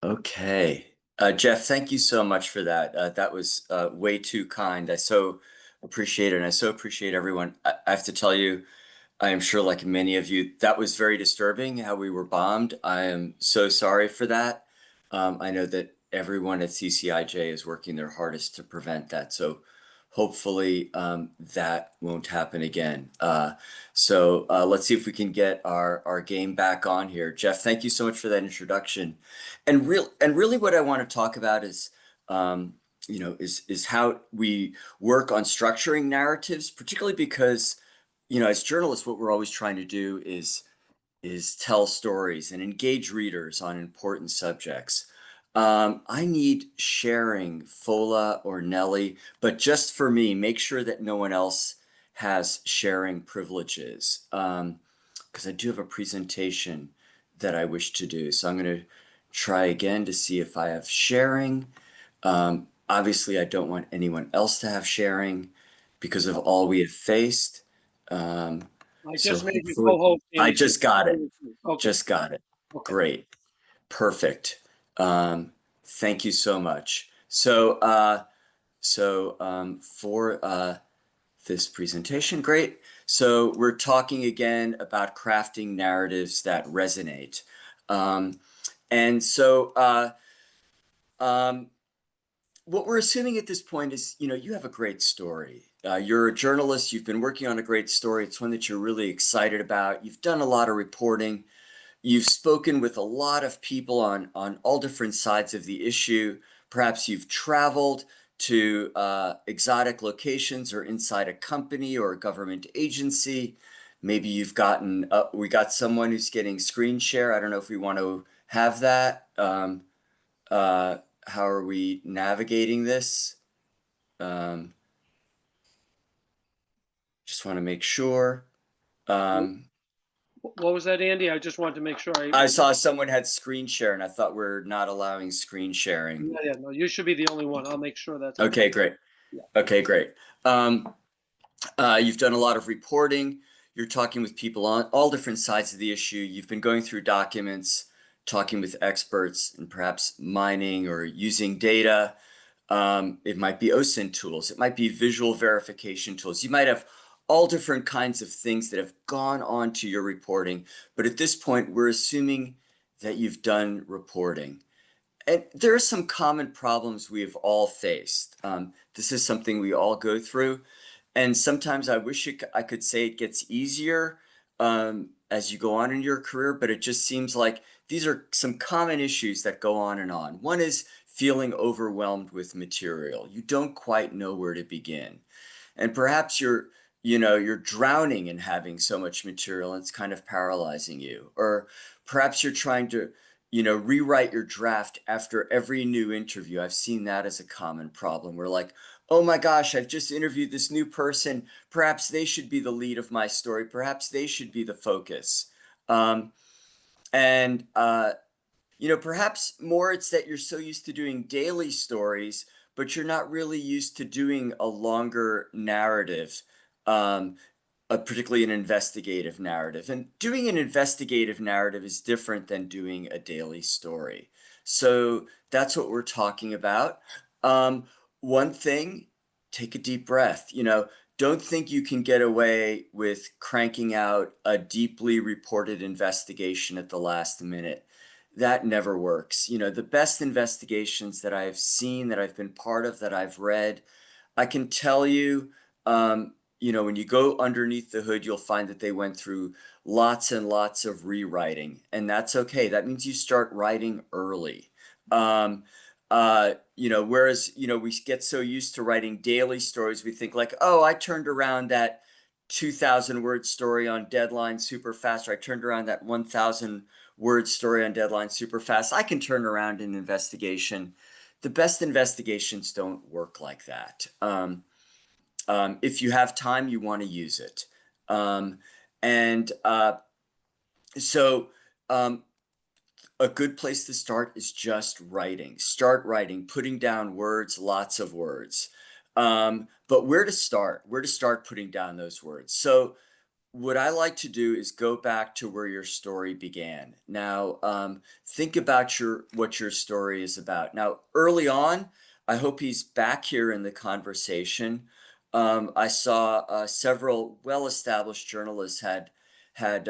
Okay. Jeff, thank you so much for that. That was way too kind. I so appreciate it. And I so appreciate everyone. I have to tell you, I am sure, like many of you, that was very disturbing how we were bombed. I am so sorry for that. I know that everyone at CCIJ is working their hardest to prevent that. So hopefully that won't happen again. Let's see if we can get our game back on here. Jeff, thank you so much for that introduction. And really what I want to talk about is is how we work on structuring narratives, particularly because as journalists, what we're always trying to do is tell stories and engage readers on important subjects. I need sharing, Fola or Nelly, but just for me, make sure that no one else has sharing privileges, because I do have a presentation that I wish to do. So I'm going to try again to see if I have sharing. Obviously, I don't want anyone else to have sharing because of all we have faced. I So just made you hopefully, co-host, I Andy, so just got it. okay, Just got it. okay. Great. Perfect. Thank you so much. For this presentation, great. So we're talking again about crafting narratives that resonate. Um, and so what we're assuming at this point is, you have a great story. You're a journalist, you've been working on a great story. It's one that you're really excited about. You've done a lot of reporting. You've spoken with a lot of people on all different sides of the issue. Perhaps you've traveled to exotic locations or inside a company or a government agency. Maybe we got someone who's getting screen share. I don't know if we want to have that. Uh, how are we navigating this? Um, just want to make sure. Um, What was that, Andy? I just wanted to make sure I saw someone had screen share and I thought we're not allowing screen sharing. yeah, no, you should be the only one. I'll make sure that's on. Okay, great. Yeah. Okay, great. Um, you've done a lot of reporting. You're talking with people on all different sides of the issue. You've been going through documents, talking with experts, and perhaps mining or using data. It might be OSINT tools. It might be visual verification tools. You might have all different kinds of things that have gone on to your reporting. But at this point, we're assuming that you've done reporting. And there are some common problems we have all faced. This is something we all go through. And sometimes I wish I could say it gets easier as you go on in your career, but it just seems like these are some common issues that go on and on. One is feeling overwhelmed with material. You don't quite know where to begin. And perhaps you're drowning in having so much material and it's kind of paralyzing you. Or perhaps you're trying to, rewrite your draft after every new interview. I've seen that as a common problem. We're like, oh my gosh, I've just interviewed this new person. Perhaps they should be the lead of my story. Perhaps they should be the focus. Um, and perhaps more it's that you're so used to doing daily stories, but you're not really used to doing a longer narrative, um, particularly an investigative narrative. And doing an investigative narrative is different than doing a daily story. So that's what we're talking about. Um, One thing, take a deep breath. Don't think you can get away with cranking out a deeply reported investigation at the last minute. That never works. The best investigations that I've seen, that I've been part of, that I've read, I can tell you, when you go underneath the hood, you'll find that they went through lots and lots of rewriting, and that's okay. That means you start writing early. Whereas, we get so used to writing daily stories, we think like, oh, I turned around that 2,000 word story on deadline super fast, or I turned around that 1,000 word story on deadline super fast. I can turn around an investigation. The best investigations don't work like that. If you have time, you want to use it. And so a good place to start is just writing. Start writing, putting down words, lots of words. But where to start? Where to start putting down those words? So what I like to do is go back to where your story began. Now, think about what your story is about. Now, early on, I hope he's back here in the conversation. I saw several well-established journalists had had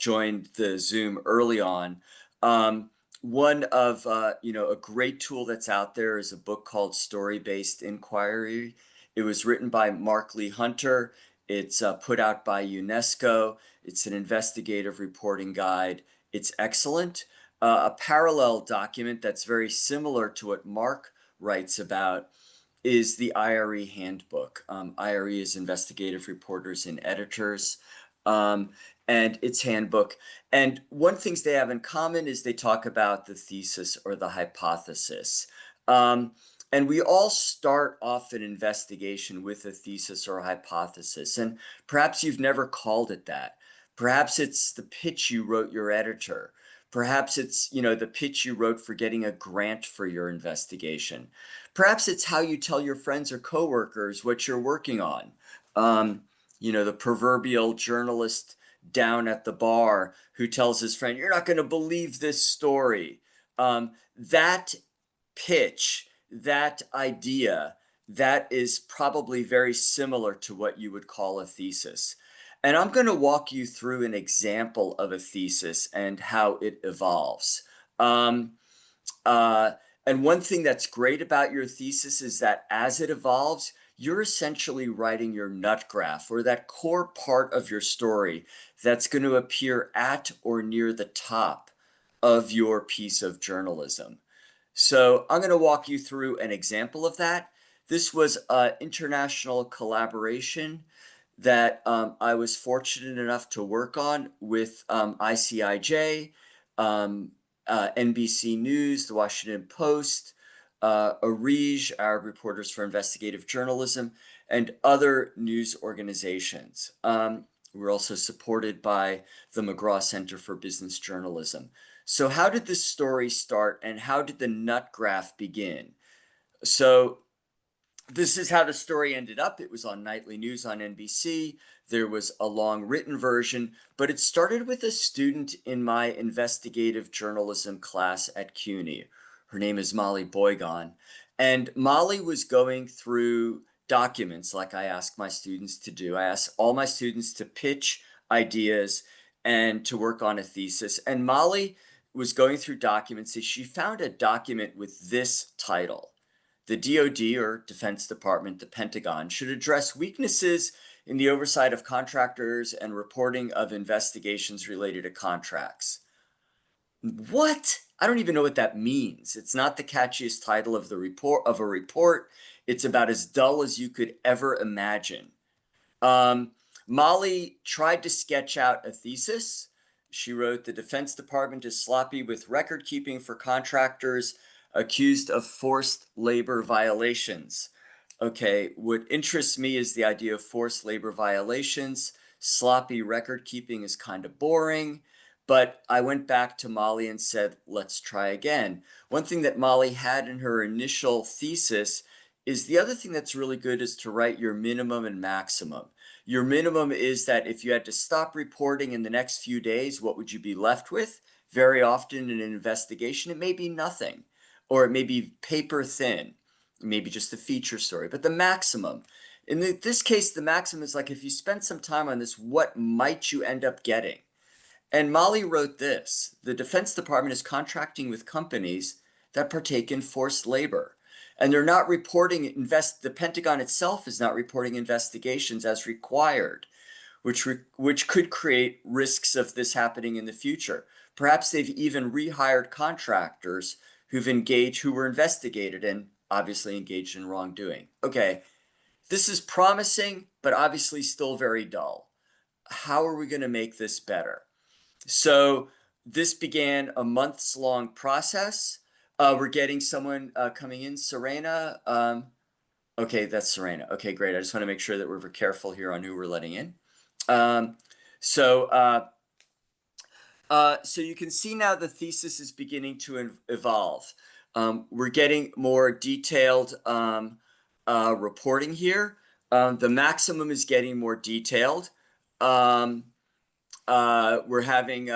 joined the Zoom early on. One of a great tool that's out there is a book called Story-Based Inquiry. It was written by Mark Lee Hunter. It's put out by UNESCO. It's an investigative reporting guide. It's excellent. A parallel document that's very similar to what Mark writes about is the IRE handbook. IRE is Investigative Reporters and Editors, and its handbook. And one things they have in common is they talk about the thesis or the hypothesis. And we all start off an investigation with a thesis or a hypothesis. And perhaps you've never called it that. Perhaps it's the pitch you wrote your editor. Perhaps it's, the pitch you wrote for getting a grant for your investigation. Perhaps it's how you tell your friends or coworkers what you're working on. The proverbial journalist down at the bar who tells his friend, "You're not going to believe this story." That pitch, that idea, that is probably very similar to what you would call a thesis. And I'm going to walk you through an example of a thesis and how it evolves. Um, uh, and one thing that's great about your thesis is that as it evolves, you're essentially writing your nut graph, or that core part of your story that's going to appear at or near the top of your piece of journalism. So I'm going to walk you through an example of that. This was an international collaboration that I was fortunate enough to work on with ICIJ, NBC News, The Washington Post, ARIJ, Arab Reporters for Investigative Journalism, and other news organizations. We're also supported by the McGraw Center for Business Journalism. So how did this story start, and how did the nut graph begin? So this is how the story ended up. It was on nightly news on NBC. There was a long written version, but it started with a student in my investigative journalism class at CUNY. Her name is Molly Boygon. And Molly was going through documents like I ask my students to do. I ask all my students to pitch ideas and to work on a thesis. And Molly was going through documents and she found a document with this title: "The DoD, or Defense Department, the Pentagon, should address weaknesses in the oversight of contractors and reporting of investigations related to contracts." What? I don't even know what that means. It's not the catchiest title of a report. It's about as dull as you could ever imagine. Molly tried to sketch out a thesis. She wrote, "The Defense Department is sloppy with record keeping for contractors accused of forced labor violations." Okay, what interests me is the idea of forced labor violations. Sloppy record keeping is kind of boring, but I went back to Molly and said, let's try again. One thing that Molly had in her initial thesis is the other thing that's really good is to write your minimum and maximum. Your minimum is that if you had to stop reporting in the next few days, what would you be left with? Very often in an investigation, it may be nothing, or it may be paper thin, maybe just a feature story. But the maximum, in this case, the maximum is like, if you spend some time on this, what might you end up getting? And Molly wrote this: "The Defense Department is contracting with companies that partake in forced labor. And they're not reporting, the Pentagon itself is not reporting investigations as required, which could create risks of this happening in the future. Perhaps they've even rehired contractors who were investigated and obviously engaged in wrongdoing." Okay, this is promising, but obviously still very dull. How are we going to make this better? So this began a months long process. We're getting someone coming in, Serena. Okay, that's Serena. Okay, great. I just want to make sure that we're careful here on who we're letting in. So you can see now the thesis is beginning to evolve. We're getting more detailed reporting here. The maximum is getting more detailed. Um, we're having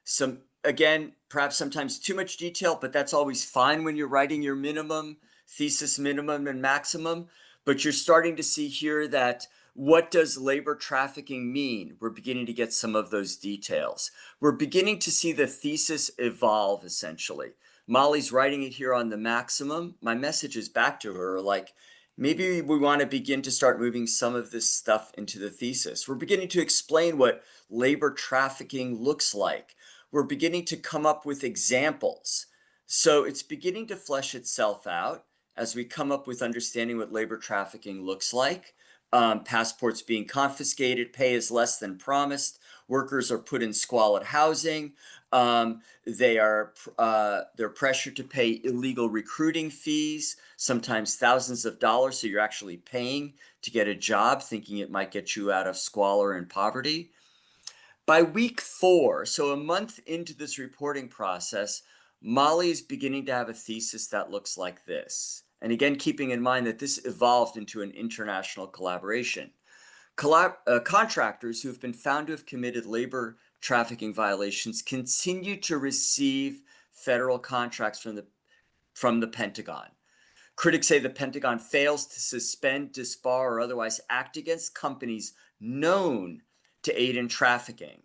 some, again, perhaps sometimes too much detail, but that's always fine when you're writing your minimum, thesis minimum and maximum. But you're starting to see here that what does labor trafficking mean? We're beginning to get some of those details. We're beginning to see the thesis evolve, essentially. Molly's writing it here on the maximum. My message is back to her, like, maybe we want to begin to start moving some of this stuff into the thesis. We're beginning to explain what labor trafficking looks like. We're beginning to come up with examples. So it's beginning to flesh itself out as we come up with understanding what labor trafficking looks like. Passports being confiscated, pay is less than promised, workers are put in squalid housing, they're pressured to pay illegal recruiting fees, sometimes thousands of dollars, so you're actually paying to get a job, thinking it might get you out of squalor and poverty. By week 4, so a month into this reporting process, Molly is beginning to have a thesis that looks like this. And again, keeping in mind that this evolved into an international collaboration. Contractors who have been found to have committed labor trafficking violations continue to receive federal contracts from the Pentagon. Critics say the Pentagon fails to suspend, disbar, or otherwise act against companies known to aid in trafficking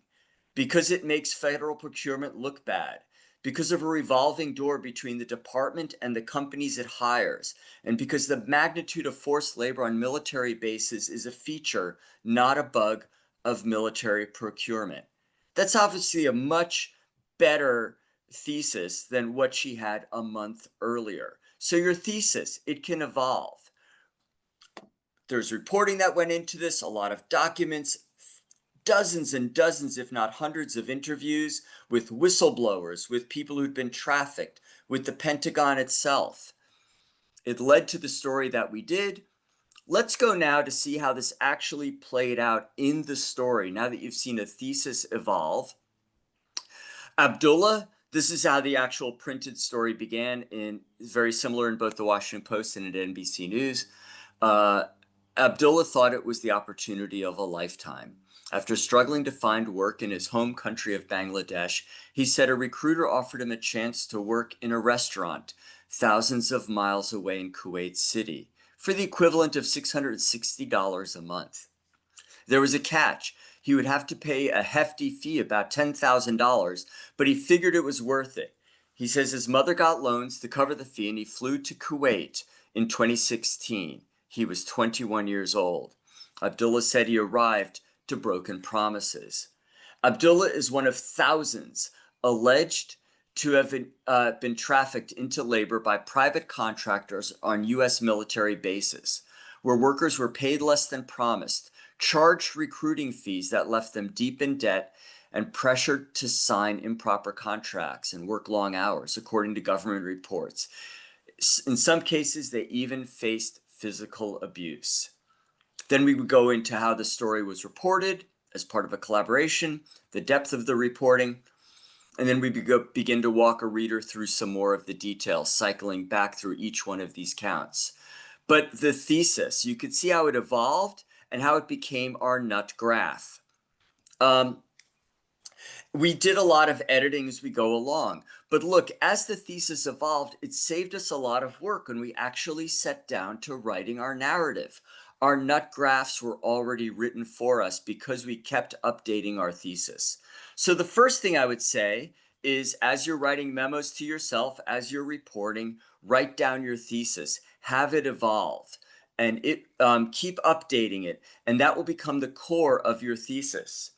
because it makes federal procurement look bad, because of a revolving door between the department and the companies it hires, and because the magnitude of forced labor on military bases is a feature, not a bug, of military procurement. That's obviously a much better thesis than what she had a month earlier. So your thesis, it can evolve. There's reporting that went into this, a lot of documents, dozens and dozens, if not hundreds of interviews with whistleblowers, with people who'd been trafficked, with the Pentagon itself. It led to the story that we did. Let's go now to see how this actually played out in the story, now that you've seen a thesis evolve. Abdullah, this is how the actual printed story began, in very similar in both the Washington Post and at NBC News. Abdullah thought it was the opportunity of a lifetime. After struggling to find work in his home country of Bangladesh, he said a recruiter offered him a chance to work in a restaurant thousands of miles away in Kuwait City for the equivalent of $660 a month. There was a catch. He would have to pay a hefty fee, about $10,000, but he figured it was worth it. He says his mother got loans to cover the fee and he flew to Kuwait in 2016. He was 21 years old. Abdullah said he arrived to broken promises. Abdullah is one of thousands alleged to have been trafficked into labor by private contractors on U.S. military bases, where workers were paid less than promised, charged recruiting fees that left them deep in debt, and pressured to sign improper contracts and work long hours, according to government reports. In some cases, they even faced physical abuse. Then we would go into how the story was reported as part of a collaboration, the depth of the reporting, and then we begin to walk a reader through some more of the details, cycling back through each one of these counts. But the thesis, you could see how it evolved and how it became our nut graph. We did a lot of editing as we go along. But look, as the thesis evolved, it saved us a lot of work when we actually sat down to writing our narrative. Our nut graphs were already written for us because we kept updating our thesis. So the first thing I would say is, as you're writing memos to yourself, as you're reporting, write down your thesis, have it evolve, and keep updating it, and that will become the core of your thesis.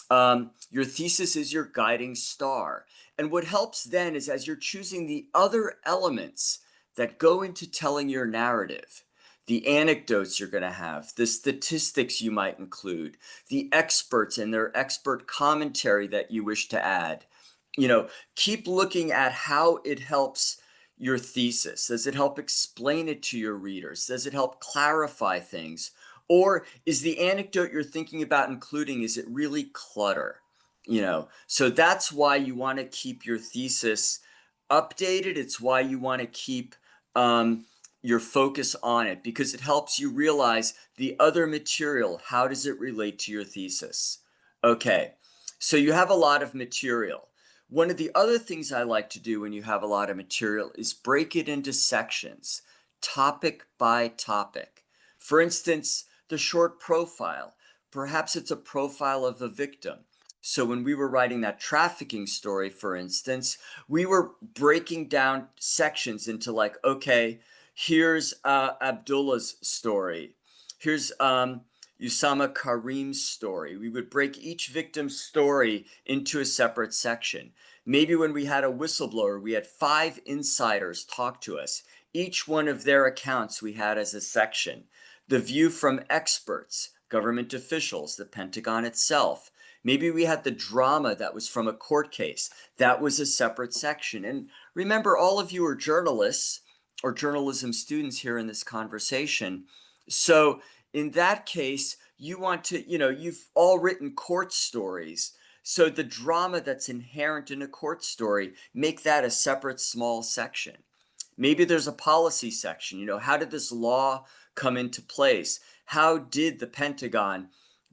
Your thesis is your guiding star. And what helps then is, as you're choosing the other elements that go into telling your narrative, the anecdotes you're going to have, the statistics you might include, the experts and their expert commentary that you wish to add, keep looking at how it helps your thesis. Does it help explain it to your readers? Does it help clarify things? Or is the anecdote you're thinking about including, is it really clutter? So that's why you want to keep your thesis updated. It's why you want to keep your focus on it because it helps you realize the other material. How does it relate to your thesis? Okay, so you have a lot of material. One of the other things I like to do when you have a lot of material is break it into sections, topic by topic. For instance, the short profile. Perhaps it's a profile of a victim. So when we were writing that trafficking story, for instance, we were breaking down sections into like, okay, here's Abdullah's story. Here's Usama Karim's story. We would break each victim's story into a separate section. Maybe when we had a whistleblower, we had 5 insiders talk to us. Each one of their accounts we had as a section. The view from experts, government officials, the Pentagon itself. Maybe we had the drama that was from a court case. That was a separate section. And remember, all of you are journalists or journalism students here in this conversation. So in that case, you want to, you've all written court stories. So the drama that's inherent in a court story, make that a separate small section. Maybe there's a policy section. How did this law come into place? How did the Pentagon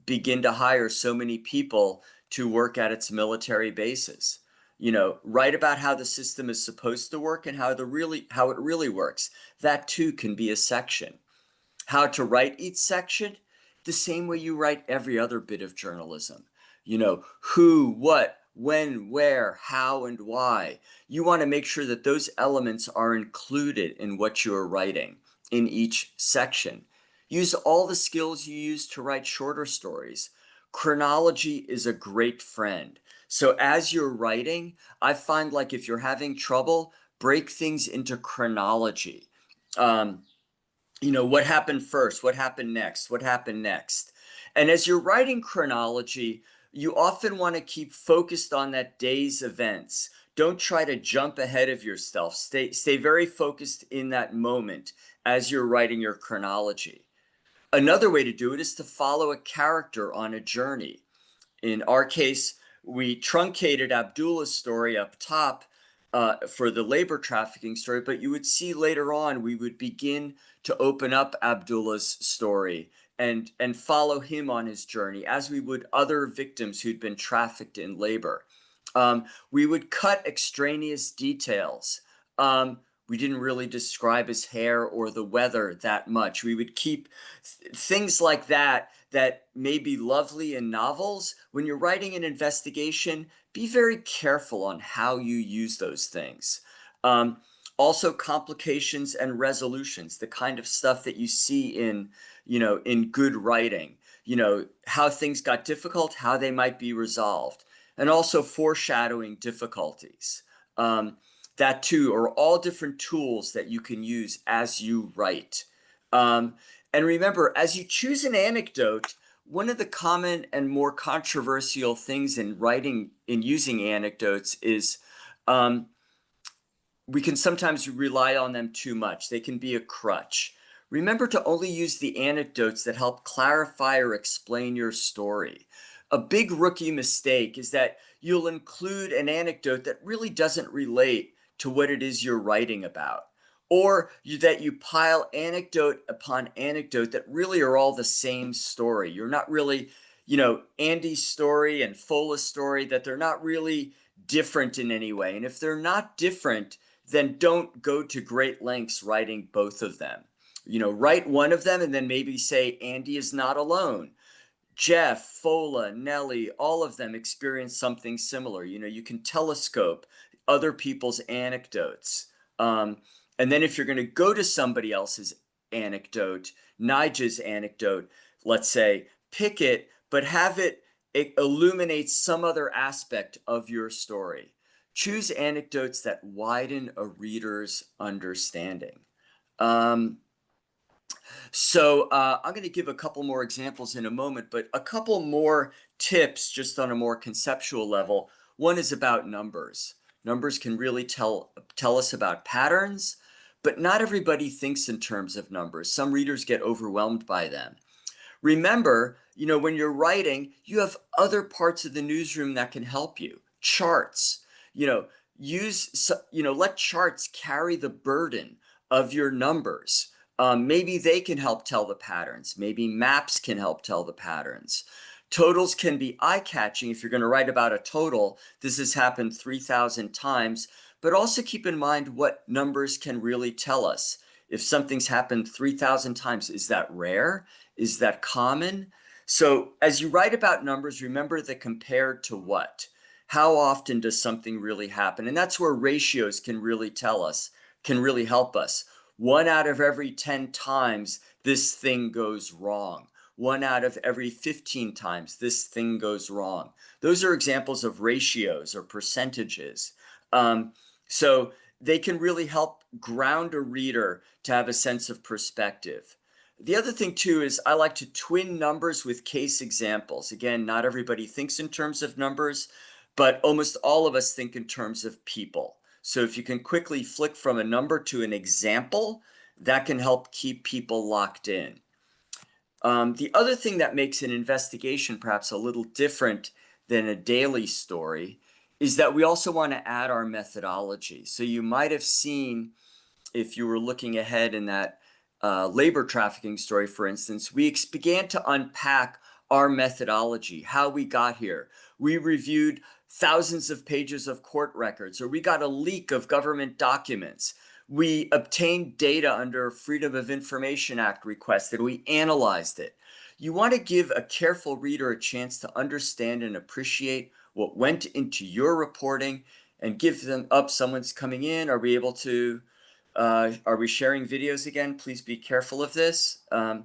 begin to hire so many people to work at its military bases? Write about how the system is supposed to work and how it really works. That too can be a section. How to write each section, the same way you write every other bit of journalism. Who, what, when, where, how, and why. You want to make sure that those elements are included in what you are writing in each section. Use all the skills you use to write shorter stories. Chronology is a great friend. So as you're writing, I find like if you're having trouble, break things into chronology. What happened first? What happened next? What happened next? And as you're writing chronology, you often want to keep focused on that day's events. Don't try to jump ahead of yourself. Stay very focused in that moment as you're writing your chronology. Another way to do it is to follow a character on a journey. In our case, we truncated Abdullah's story up top for the labor trafficking story, but you would see later on we would begin to open up Abdullah's story and follow him on his journey, as we would other victims who'd been trafficked in labor. We would cut extraneous details. We didn't really describe his hair or the weather that much. We would keep things like that may be lovely in novels. When you're writing an investigation, be very careful on how you use those things. Also, complications and resolutions, the kind of stuff that you see in good writing. How things got difficult, how they might be resolved, and also foreshadowing difficulties. That too are all different tools that you can use as you write. And remember, as you choose an anecdote, one of the common and more controversial things in writing, in using anecdotes is we can sometimes rely on them too much. They can be a crutch. Remember to only use the anecdotes that help clarify or explain your story. A big rookie mistake is that you'll include an anecdote that really doesn't relate to what it is you're writing about. Or that you pile anecdote upon anecdote that really are all the same story. You're not really, Andy's story and Fola's story, that they're not really different in any way. And if they're not different, then don't go to great lengths writing both of them. Write one of them and then maybe say Andy is not alone. Jeff, Fola, Nellie, all of them experience something similar. You can telescope other people's anecdotes. And then if you're going to go to somebody else's anecdote, Nigel's anecdote, let's say, pick it, but have it illuminate some other aspect of your story. Choose anecdotes that widen a reader's understanding. So I'm going to give a couple more examples in a moment, but a couple more tips just on a more conceptual level. One is about numbers. Numbers can really tell us about patterns, but not everybody thinks in terms of numbers. Some readers get overwhelmed by them. Remember, when you're writing, you have other parts of the newsroom that can help you. Charts, let charts carry the burden of your numbers. Maybe they can help tell the patterns. Maybe maps can help tell the patterns. Totals can be eye-catching. If you're going to write about a total, this has happened 3,000 times, but also keep in mind what numbers can really tell us. If something's happened 3,000 times, is that rare? Is that common? So as you write about numbers, remember the compared to what? How often does something really happen? And that's where ratios can really tell us, can really help us. 1 out of every 10 times, this thing goes wrong. 1 out of every 15 times, this thing goes wrong. Those are examples of ratios or percentages. So they can really help ground a reader to have a sense of perspective. The other thing too is I like to twin numbers with case examples. Again, not everybody thinks in terms of numbers, but almost all of us think in terms of people. So if you can quickly flick from a number to an example, that can help keep people locked in. The other thing that makes an investigation perhaps a little different than a daily story is that we also want to add our methodology. So you might have seen, if you were looking ahead in that labor trafficking story, for instance, we began to unpack our methodology, how we got here. We reviewed thousands of pages of court records, or we got a leak of government documents. We obtained data under Freedom of Information Act requests and we analyzed it. You want to give a careful reader a chance to understand and appreciate what went into your reporting and give them up. Someone's coming in. Are we able to, are we sharing videos again? Please be careful of this. Who's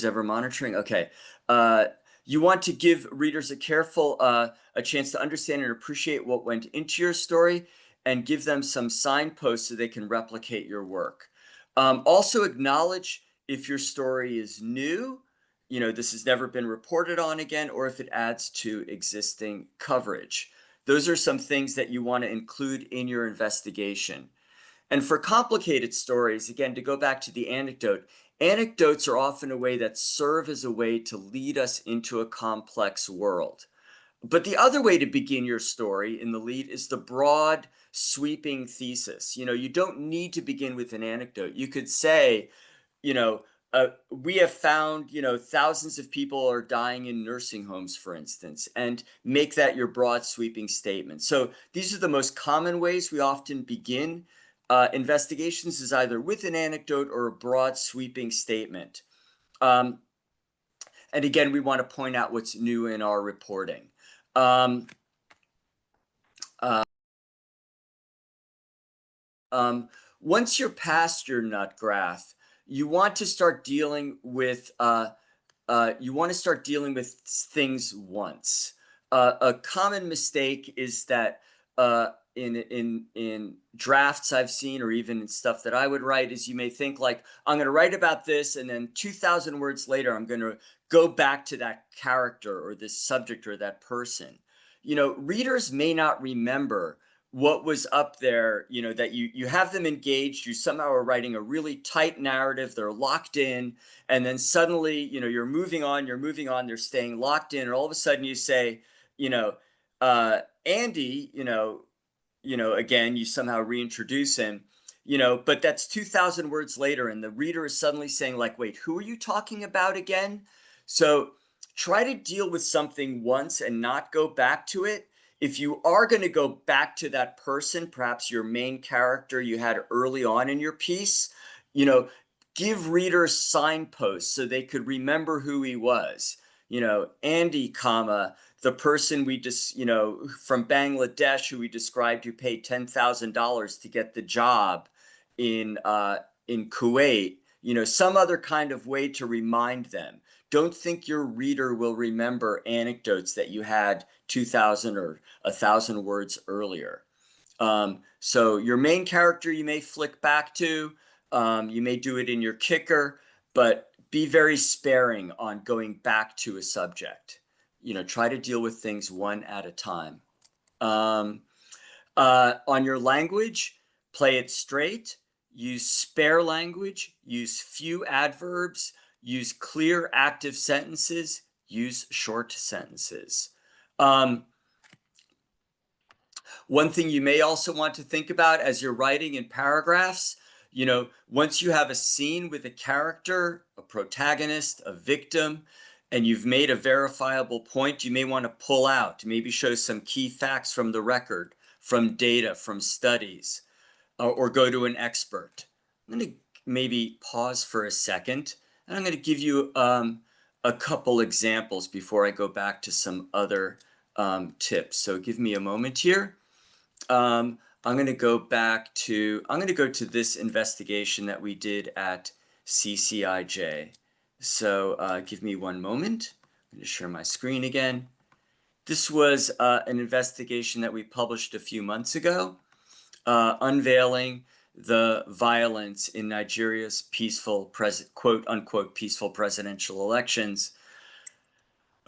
ever monitoring? Okay. You want to give readers a chance to understand and appreciate what went into your story and give them some signposts so they can replicate your work. Also acknowledge if your story is new, this has never been reported on again, or if it adds to existing coverage. Those are some things that you want to include in your investigation. And for complicated stories, again, to go back to the anecdote, anecdotes are often a way that serve as a way to lead us into a complex world. But the other way to begin your story in the lead is the broad, sweeping thesis. You don't need to begin with an anecdote. You could say, we have found, thousands of people are dying in nursing homes, for instance, and make that your broad, sweeping statement. So these are the most common ways we often begin investigations, is either with an anecdote or a broad, sweeping statement. And again, we want to point out what's new in our reporting. Once you're past your nut graph, you want to start dealing with things once. A common mistake is that in drafts I've seen, or even in stuff that I would write, is you may think like, I'm going to write about this, and then 2,000 words later, I'm going to go back to that character or this subject or that person. Readers may not remember what was up there, that you have them engaged, you somehow are writing a really tight narrative, they're locked in, and then suddenly, you're moving on, they're staying locked in, and all of a sudden you say, Andy, again, you somehow reintroduce him, but that's 2,000 words later, and the reader is suddenly saying like, wait, who are you talking about again? So try to deal with something once and not go back to it. If you are going to go back to that person, perhaps your main character you had early on in your piece, give readers signposts so they could remember who he was. Andy, the person we just, from Bangladesh who we described who paid $10,000 to get the job in Kuwait, some other kind of way to remind them. Don't think your reader will remember anecdotes that you had 2,000 or 1,000 words earlier. So your main character you may flick back to, you may do it in your kicker, but be very sparing on going back to a subject. Try to deal with things one at a time. On your language, play it straight, use spare language, use few adverbs, use clear active sentences, use short sentences. One One thing you may also want to think about as you're writing in paragraphs, once you have a scene with a character, a protagonist, a victim, and you've made a verifiable point, you may want to pull out, maybe show some key facts from the record, from data, from studies, or go to an expert. I'm going to maybe pause for a second, and I'm going to give you a couple examples before I go back to some other tips. So give me a moment here. I'm going to go to this investigation that we did at CCIJ. So give me one moment. I'm going to share my screen again. This was an investigation that we published a few months ago, unveiling the violence in Nigeria's quote unquote peaceful presidential elections.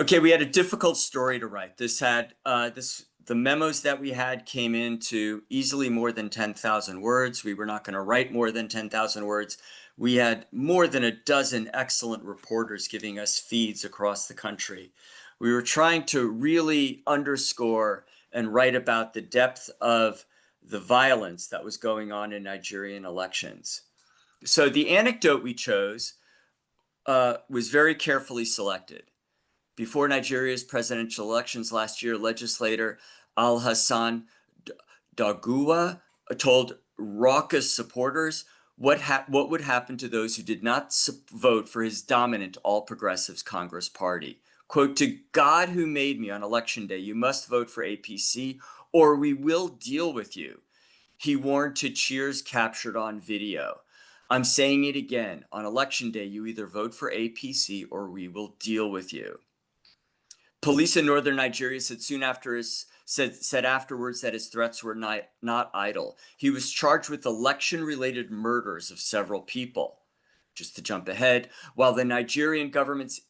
Okay, we had a difficult story to write. The memos that we had came into easily more than 10,000 words. We were not going to write more than 10,000 words. We had more than a dozen excellent reporters giving us feeds across the country. We were trying to really underscore and write about the depth of the violence that was going on in Nigerian elections. So the anecdote we chose was very carefully selected. Before Nigeria's presidential elections last year, legislator Al-Hassan Daguwa told raucous supporters what would happen to those who did not vote for his dominant All Progressives Congress party. Quote, "To God who made me on election day, you must vote for APC or we will deal with you," he warned to cheers captured on video. "I'm saying it again, on election day, you either vote for APC or we will deal with you." Police in northern Nigeria said afterwards that his threats were not idle. He was charged with election-related murders of several people. Just to jump ahead, while the Nigerian government's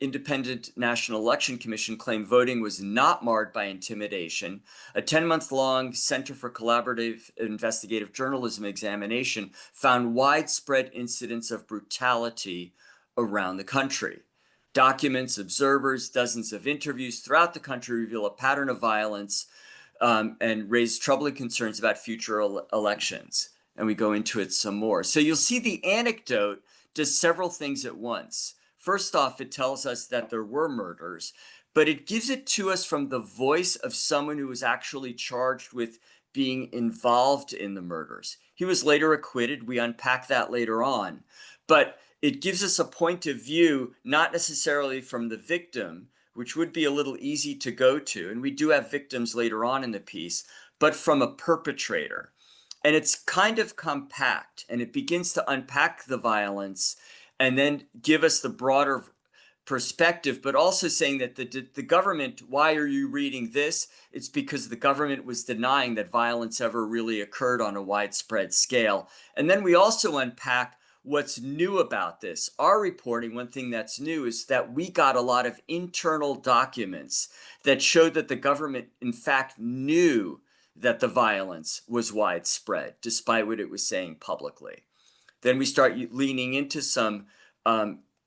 Independent National Election Commission claimed voting was not marred by intimidation, a 10-month-long Center for Collaborative Investigative Journalism examination found widespread incidents of brutality around the country. Documents, observers, dozens of interviews throughout the country reveal a pattern of violence and raise troubling concerns about future elections. And we go into it some more. So you'll see the anecdote does several things at once. First off, it tells us that there were murders, but it gives it to us from the voice of someone who was actually charged with being involved in the murders. He was later acquitted. We unpack that later on. But it gives us a point of view, not necessarily from the victim, which would be a little easy to go to, and we do have victims later on in the piece, but from a perpetrator. And it's kind of compact, and it begins to unpack the violence and then give us the broader perspective, but also saying that the government, why are you reading this? It's because the government was denying that violence ever really occurred on a widespread scale. And then we also unpack what's new about this. Our reporting, one thing that's new is that we got a lot of internal documents that showed that the government, in fact, knew that the violence was widespread, despite what it was saying publicly. Then we start leaning into some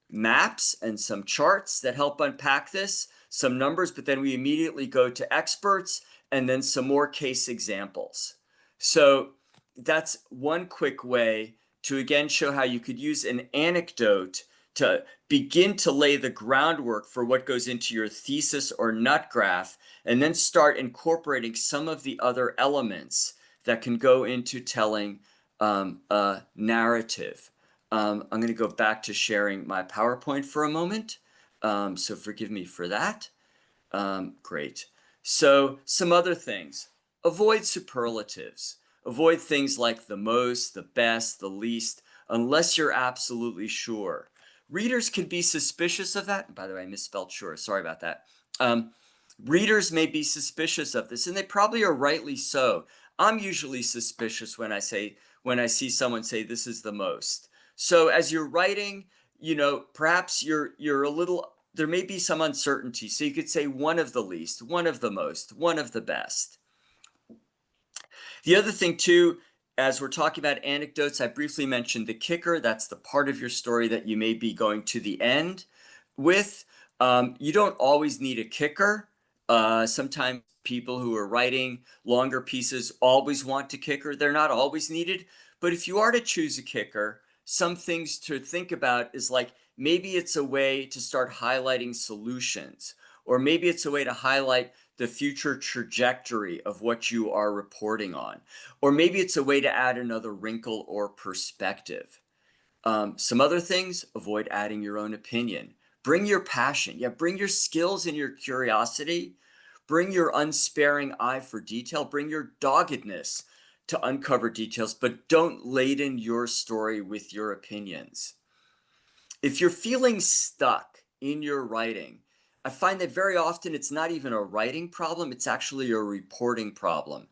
maps and some charts that help unpack this, some numbers, but then we immediately go to experts and then some more case examples. So that's one quick way to again show how you could use an anecdote to begin to lay the groundwork for what goes into your thesis or nut graph, and then start incorporating some of the other elements that can go into telling a narrative. I'm going to go back to sharing my PowerPoint for a moment, so forgive me for that. Great. So some other things. Avoid superlatives. Avoid things like the most, the best, the least, unless you're absolutely sure. Readers can be suspicious of that. By the way, I misspelled sure. Sorry about that. Readers may be suspicious of this, and they probably are rightly so. I'm usually suspicious when I see someone say this is the most. So as you're writing, perhaps you're a little, there may be some uncertainty. So you could say one of the least, one of the most, one of the best. The other thing too, as we're talking about anecdotes, I briefly mentioned the kicker. That's the part of your story that you may be going to the end with. You don't always need a kicker. Sometimes people who are writing longer pieces always want a kicker. They're not always needed. But if you are to choose a kicker, some things to think about is like maybe it's a way to start highlighting solutions, or maybe it's a way to highlight the future trajectory of what you are reporting on, or maybe it's a way to add another wrinkle or perspective. Some other things, avoid adding your own opinion. Bring your passion. Yeah, bring your skills and your curiosity. Bring your unsparing eye for detail. Bring your doggedness to uncover details, but don't laden your story with your opinions. If you're feeling stuck in your writing, I find that very often it's not even a writing problem, it's actually a reporting problem.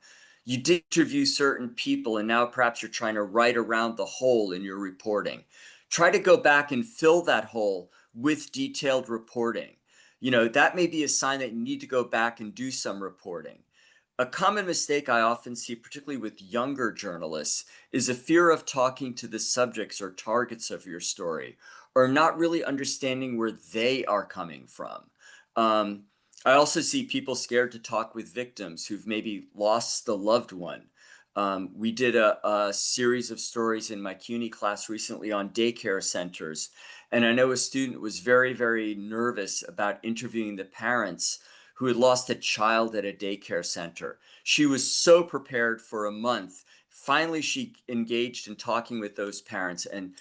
You did interview certain people, and now perhaps you're trying to write around the hole in your reporting. Try to go back and fill that hole with detailed reporting. That may be a sign that you need to go back and do some reporting. A common mistake I often see, particularly with younger journalists, is a fear of talking to the subjects or targets of your story, or not really understanding where they are coming from. Um, I also see people scared to talk with victims who've maybe lost a loved one. We did a series of stories in my CUNY class recently on daycare centers, and I know a student was very, very nervous about interviewing the parents who had lost a child at a daycare center. She was so prepared for a month. Finally, she engaged in talking with those parents, and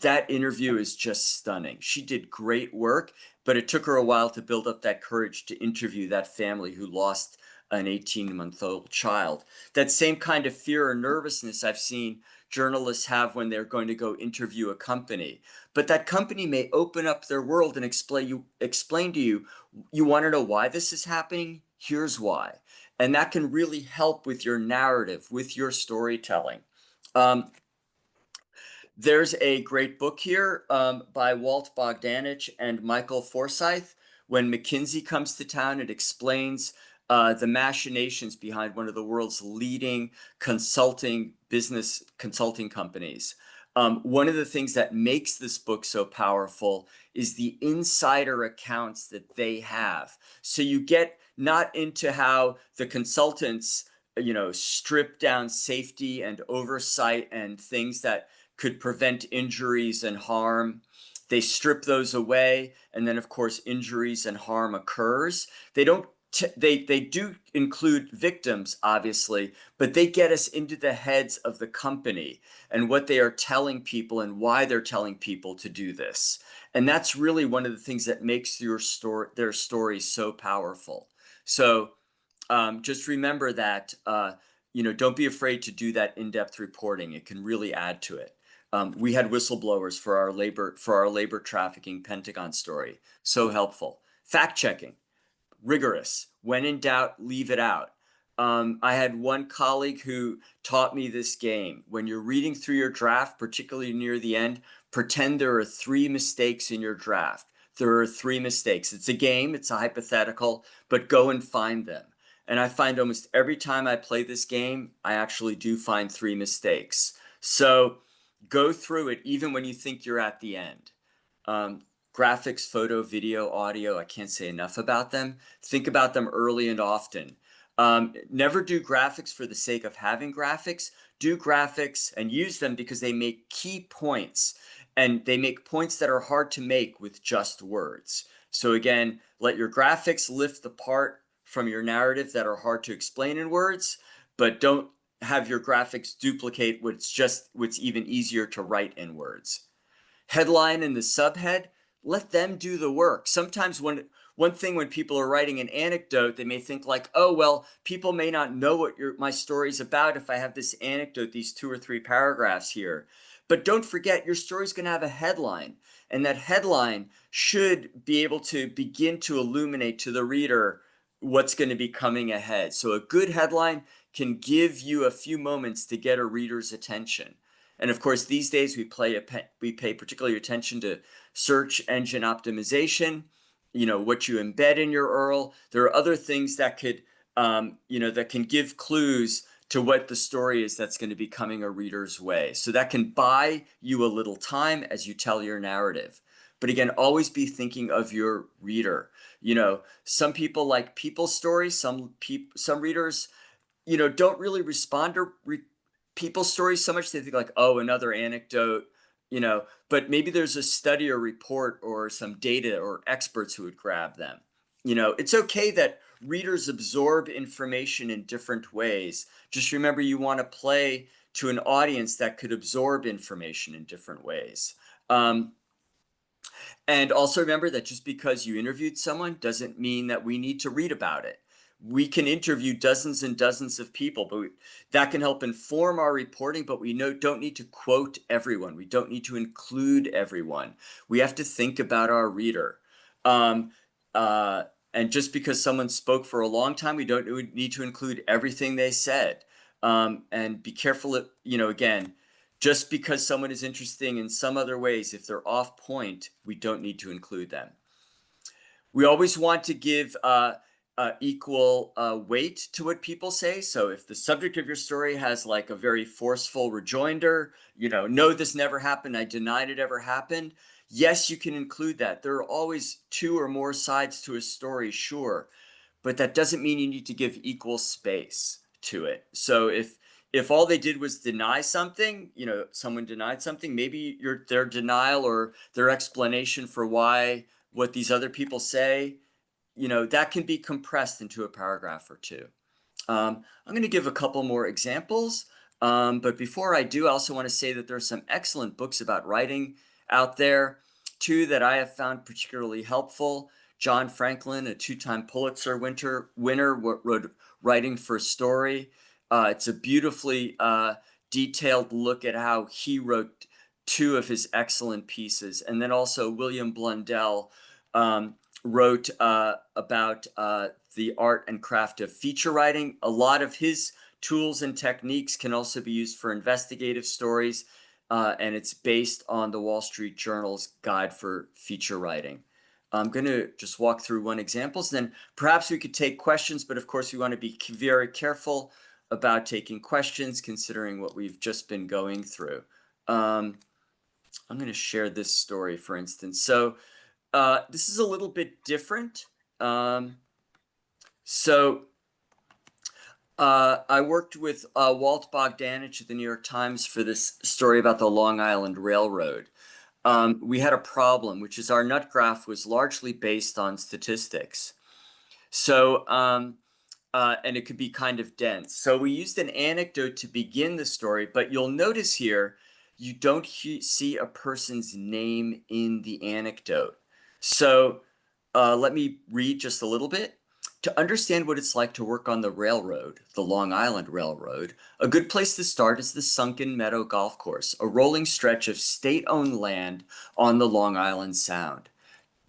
that interview is just stunning. She did great work, but it took her a while to build up that courage to interview that family who lost an 18-month-old child. That same kind of fear or nervousness I've seen journalists have when they're going to go interview a company. But that company may open up their world and explain to you, you want to know why this is happening? Here's why. And that can really help with your narrative, with your storytelling. There's a great book here by Walt Bogdanich and Michael Forsyth. When McKinsey comes to town, it explains the machinations behind one of the world's leading business consulting companies. One of the things that makes this book so powerful is the insider accounts that they have. So you get not into how the consultants, strip down safety and oversight and things that could prevent injuries and harm. They strip those away, and then of course injuries and harm occurs. They don't they do include victims, obviously, but they get us into the heads of the company and what they are telling people and why they're telling people to do this. And that's really one of the things that makes their story so powerful. So just remember that don't be afraid to do that in-depth reporting. It can really add to it. We had whistleblowers for our labor trafficking Pentagon story. So helpful. Fact checking, rigorous. When in doubt, leave it out. I had one colleague who taught me this game. When you're reading through your draft, particularly near the end, pretend there are 3 mistakes in your draft. There are 3 mistakes. It's a game, it's a hypothetical, but go and find them. And I find almost every time I play this game, I actually do find 3 mistakes. So go through it even when you think you're at the end. Graphics, photo, video, audio, I can't say enough about them. Think about them early and often. Never do graphics for the sake of having graphics. Do graphics and use them because they make key points, and they make points that are hard to make with just words. So again, let your graphics lift the part from your narrative that are hard to explain in words, but don't have your graphics duplicate what's even easier to write in words. Headline and the subhead, let them do the work. Sometimes one thing when people are writing an anecdote, they may think like, oh, well, people may not know what my story's about if I have this anecdote, these 2 or 3 paragraphs here. But don't forget, your story's going to have a headline, and that headline should be able to begin to illuminate to the reader what's going to be coming ahead. So a good headline can give you a few moments to get a reader's attention. And of course, these days we pay particular attention to search engine optimization, what you embed in your URL. There are other things that could, that can give clues to what the story is that's going to be coming a reader's way. So that can buy you a little time as you tell your narrative. But again, always be thinking of your reader. You know, some people like people stories, some readers, you know, don't really respond to people's stories so much. They think like, oh, another anecdote, you know, but maybe there's a study or report or some data or experts who would grab them. You know, it's okay that readers absorb information in different ways. Just remember, you want to play to an audience that could absorb information in different ways. Um, and also remember that just because you interviewed someone doesn't mean that we need to read about it. We can interview dozens and dozens of people, but that can help inform our reporting, but we don't need to quote everyone. We don't need to include everyone. We have to think about our reader. Um, uh, and just because someone spoke for a long time, we don't need to include everything they said. And be careful, you know, again, just because someone is interesting in some other ways, if they're off point, we don't need to include them. We always want to give equal weight to what people say. So if the subject of your story has like a very forceful rejoinder, you know, no, this never happened, I denied it ever happened. Yes, you can include that. There are always two or more sides to a story, sure, but that doesn't mean you need to give equal space to it. So if all they did was deny something, you know, someone denied something, maybe their denial or their explanation for why what these other people say, you know, that can be compressed into a paragraph or two. I'm going to give a couple more examples. But before I do, I also want to say that there are some excellent books about writing out there. Two that I have found particularly helpful. John Franklin, a two-time Pulitzer winner, wrote Writing for Story. It's a beautifully detailed look at how he wrote two of his excellent pieces. And then also William Blundell wrote about the art and craft of feature writing. A lot of his tools and techniques can also be used for investigative stories, and it's based on the Wall Street Journal's Guide for Feature Writing. I'm going to just walk through one example, so then perhaps we could take questions, but of course we want to be very careful about taking questions considering what we've just been going through. I'm going to share this story, for instance. So this is a little bit different. I worked with Walt Bogdanich at the New York Times for this story about the Long Island Railroad. We had a problem, which is our nut graph was largely based on statistics. So, and it could be kind of dense. So we used an anecdote to begin the story, but you'll notice here, you don't see a person's name in the anecdote. So let me read just a little bit. To understand what it's like to work on the railroad, the Long Island Railroad, a good place to start is the Sunken Meadow Golf Course, a rolling stretch of state-owned land on the Long Island Sound.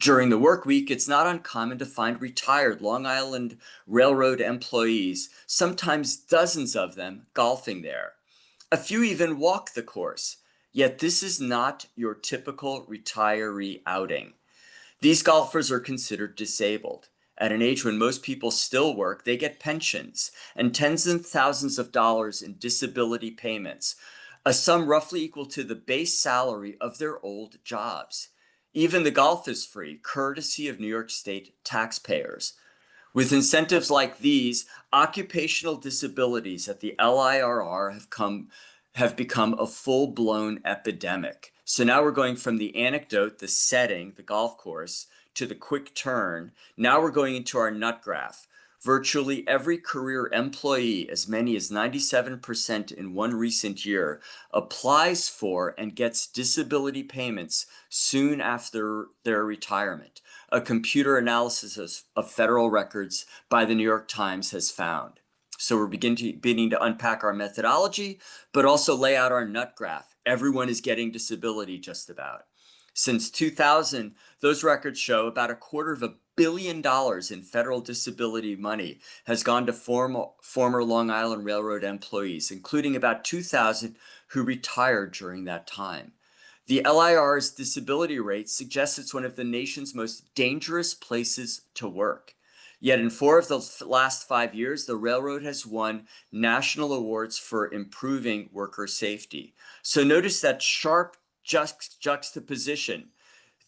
During the work week, it's not uncommon to find retired Long Island Railroad employees, sometimes dozens of them, golfing there. A few even walk the course, yet this is not your typical retiree outing. These golfers are considered disabled. At an age when most people still work, they get pensions and tens of thousands of dollars in disability payments, a sum roughly equal to the base salary of their old jobs. Even the golf is free, courtesy of New York State taxpayers. With incentives like these, occupational disabilities at the LIRR have become a full-blown epidemic. So now we're going from the anecdote, the setting, the golf course, to the quick turn. Now we're going into our nut graph. Virtually every career employee, as many as 97% in one recent year, applies for and gets disability payments soon after their retirement. A computer analysis of federal records by the New York Times has found. So we're beginning to unpack our methodology, but also lay out our nut graph. Everyone is getting disability just about. Since 2000, those records show about $250 million in federal disability money has gone to former Long Island Railroad employees, including about 2,000 who retired during that time. The LIR's disability rate suggests it's one of the nation's most dangerous places to work. Yet in 4 of the last 5 years, the railroad has won national awards for improving worker safety. So notice that sharp juxtaposition.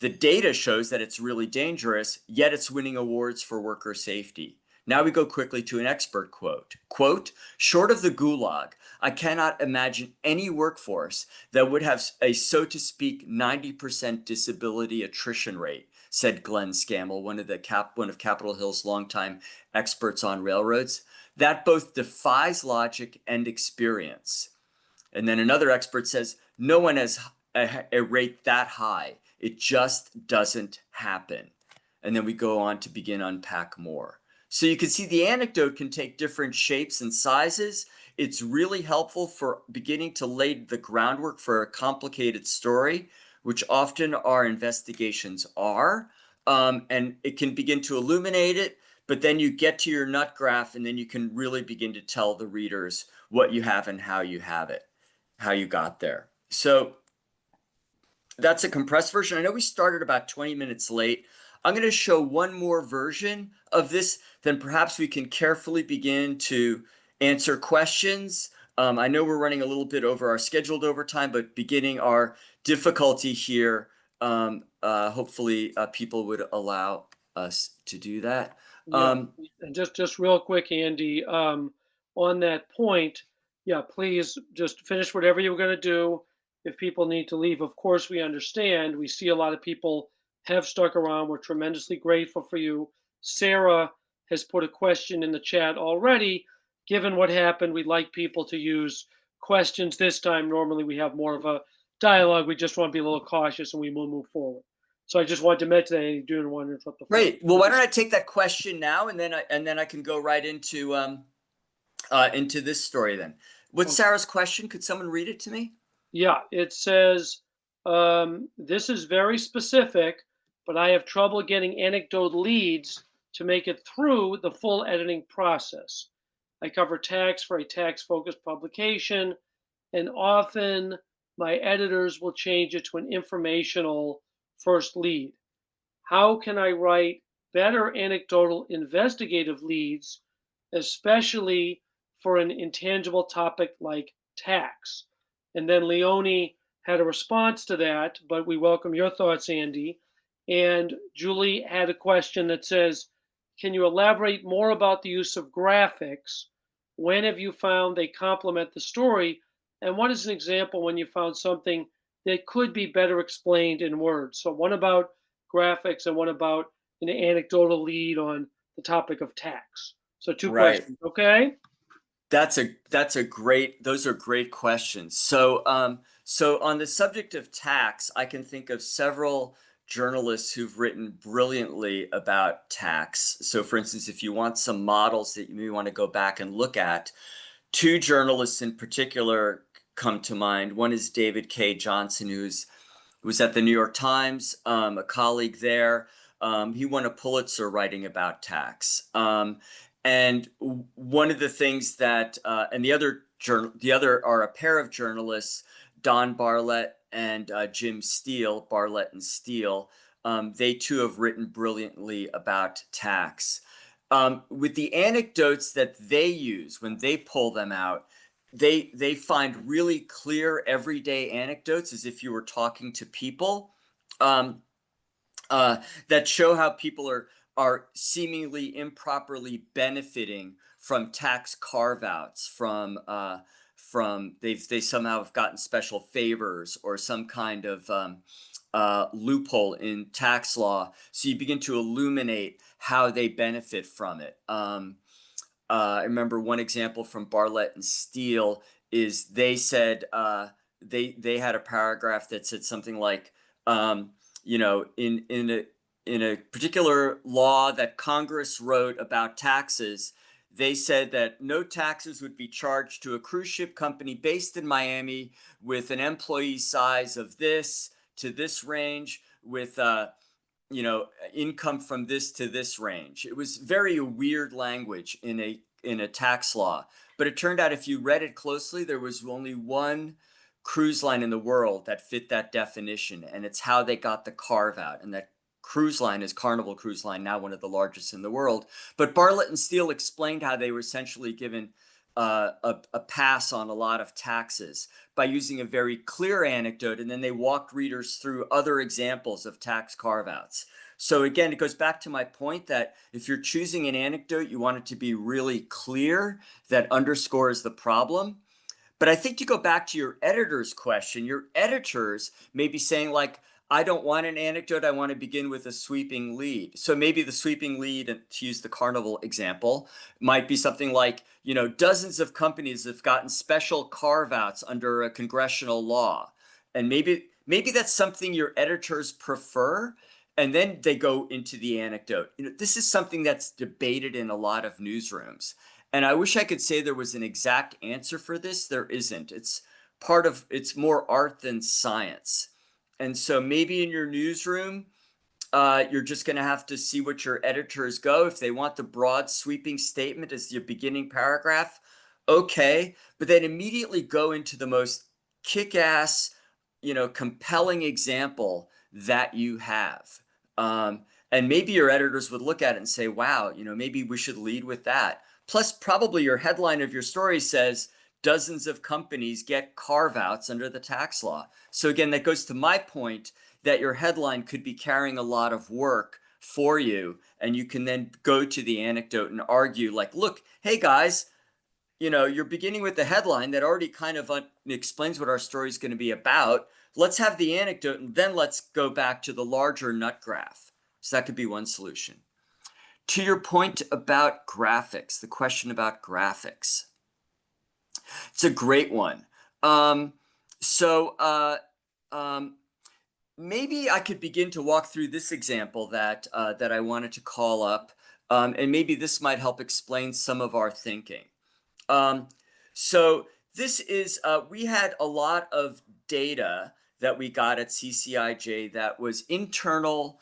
The data shows that it's really dangerous, yet it's winning awards for worker safety. Now we go quickly to an expert quote. Quote, short of the gulag, I cannot imagine any workforce that would have a, so to speak, 90% disability attrition rate, said Glenn Scammell, one of Capitol Hill's longtime experts on railroads. That both defies logic and experience. And then another expert says, no one has a rate that high. It just doesn't happen. And then we go on to begin unpack more. So you can see the anecdote can take different shapes and sizes. It's really helpful for beginning to lay the groundwork for a complicated story, which often our investigations are. And it can begin to illuminate it, but then you get to your nut graph and then you can really begin to tell the readers what you have and how you have it, how you got there. So that's a compressed version. I know we started about 20 minutes late. I'm going to show one more version of this, then perhaps we can carefully begin to answer questions. I know we're running a little bit over our scheduled overtime, but beginning our difficulty here, hopefully people would allow us to do that. Yeah, and just real quick, Andy, on that point, yeah, please just finish whatever you were going to do. If people need to leave, of course, we understand. We see a lot of people have stuck around. We're tremendously grateful for you. Sarah has put a question in the chat already. Given what happened, we'd like people to use questions this time. Normally, we have more of a dialogue. We just want to be a little cautious and we will move forward. So I just wanted to mention that. You didn't want to interrupt the flow. Great. Well, why don't I take that question now, and then I can go right into this story then. What's Okay. Sarah's question? Could someone read it to me? Yeah, it says, this is very specific, but I have trouble getting anecdote leads to make it through the full editing process. I cover tax for a tax-focused publication, and often my editors will change it to an informational first lead. How can I write better anecdotal investigative leads, especially for an intangible topic like tax? And then Leonie had a response to that, but we welcome your thoughts, Andy. And Julie had a question that says, can you elaborate more about the use of graphics? When have you found they complement the story? And what is an example when you found something that could be better explained in words? So one about graphics and one about an anecdotal lead on the topic of tax. So two Right. questions, okay? Those are great questions. So on the subject of tax, I can think of several journalists who've written brilliantly about tax. So for instance, if you want some models that you may want to go back and look at, two journalists in particular come to mind. One is David K. Johnson, who was at the New York Times, a colleague there. He won a Pulitzer writing about tax. And one of the things that, and the other are a pair of journalists, Don Bartlett and Jim Steele, Bartlett and Steele. They too have written brilliantly about tax. With the anecdotes that they use when they pull them out, they find really clear everyday anecdotes as if you were talking to people, that show how people are seemingly improperly benefiting from tax carve-outs, from they somehow have gotten special favors or some kind of loophole in tax law. So you begin to illuminate how they benefit from it. I remember one example from Bartlett and Steele is they said they had a paragraph that said something like, in a particular law that Congress wrote about taxes, they said that no taxes would be charged to a cruise ship company based in Miami with an employee size of this to this range with income from this to this range. It was very weird language in a tax law, but it turned out if you read it closely, there was only one cruise line in the world that fit that definition, and it's how they got the carve out. And that cruise line is Carnival Cruise Line, now one of the largest in the world. But Bartlett and Steele explained how they were essentially given a pass on a lot of taxes by using a very clear anecdote, and then they walked readers through other examples of tax carve-outs. So again, it goes back to my point that if you're choosing an anecdote, you want it to be really clear, that underscores the problem. But I think to go back to your editor's question, your editors may be saying, like, I don't want an anecdote. I want to begin with a sweeping lead. So maybe the sweeping lead, and to use the carnival example, might be something like, dozens of companies have gotten special carve-outs under a congressional law. And maybe that's something your editors prefer. And then they go into the anecdote. This is something that's debated in a lot of newsrooms. And I wish I could say there was an exact answer for this. There isn't. It's more art than science. And so maybe in your newsroom, you're just going to have to see what your editors go. If they want the broad sweeping statement as your beginning paragraph, okay. But then immediately go into the most kick-ass, compelling example that you have. And maybe your editors would look at it and say, wow, maybe we should lead with that. Plus, probably your headline of your story says, dozens of companies get carve-outs under the tax law. So again, that goes to my point that your headline could be carrying a lot of work for you. And you can then go to the anecdote and argue like, look, hey guys, you're beginning with the headline that already kind of explains what our story is going to be about. Let's have the anecdote and then let's go back to the larger nut graph. So that could be one solution. To your point about graphics, the question about graphics. It's a great one. So maybe I could begin to walk through this example that I wanted to call up, and maybe this might help explain some of our thinking. So this is, we had a lot of data that we got at CCIJ that was internal,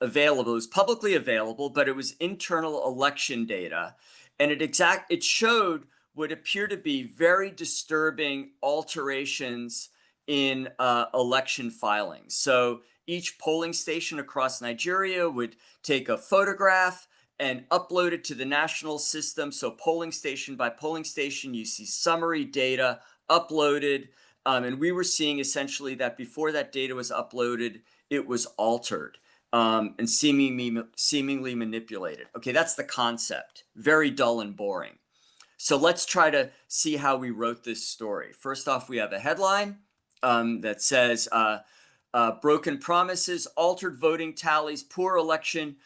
available. It was publicly available, but it was internal election data, and it showed what appear to be very disturbing alterations in election filings. So each polling station across Nigeria would take a photograph and upload it to the national system. So polling station by polling station, you see summary data uploaded. And we were seeing essentially that before that data was uploaded, it was altered and seemingly manipulated. Okay, that's the concept. Very dull and boring. So let's try to see how we wrote this story. First off, we have a headline that says, broken promises, altered voting tallies, poor election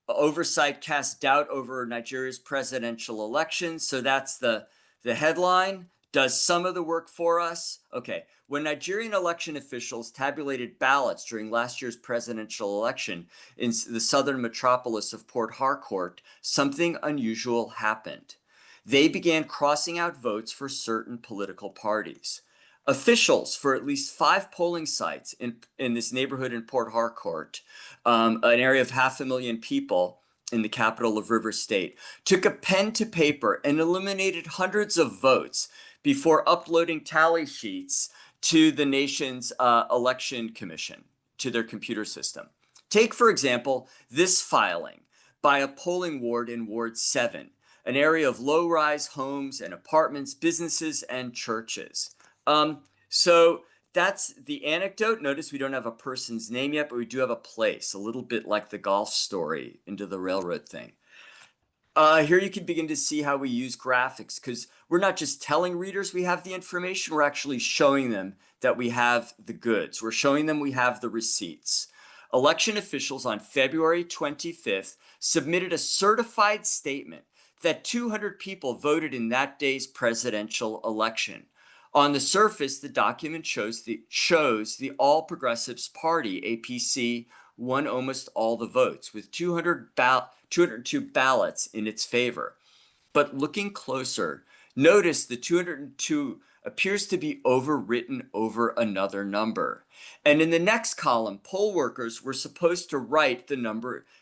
oversight casts doubt over Nigeria's presidential election. So that's the headline. Does some of the work for us. Okay, when Nigerian election officials tabulated ballots during last year's presidential election in the southern metropolis of Port Harcourt, something unusual happened. They began crossing out votes for certain political parties. Officials for at least 5 polling sites in this neighborhood in Port Harcourt, an area of 500,000 people in the capital of River State, took a pen to paper and eliminated hundreds of votes before uploading tally sheets to the nation's election commission, to their computer system. Take, for example, this filing by a polling ward in Ward 7, an area of low-rise homes and apartments, businesses, and churches. So that's the anecdote. Notice we don't have a person's name yet, but we do have a place, a little bit like the golf story into the railroad thing. Here you can begin to see how we use graphics, because we're not just telling readers we have the information, we're actually showing them that we have the goods. We're showing them we have the receipts. Election officials on February 25th submitted a certified statement that 200 people voted in that day's presidential election. On the surface, the document shows the All Progressives Party, APC, won almost all the votes with 202 ballots in its favor. But looking closer, notice the 202 appears to be overwritten over another number. And in the next column, poll workers were supposed to write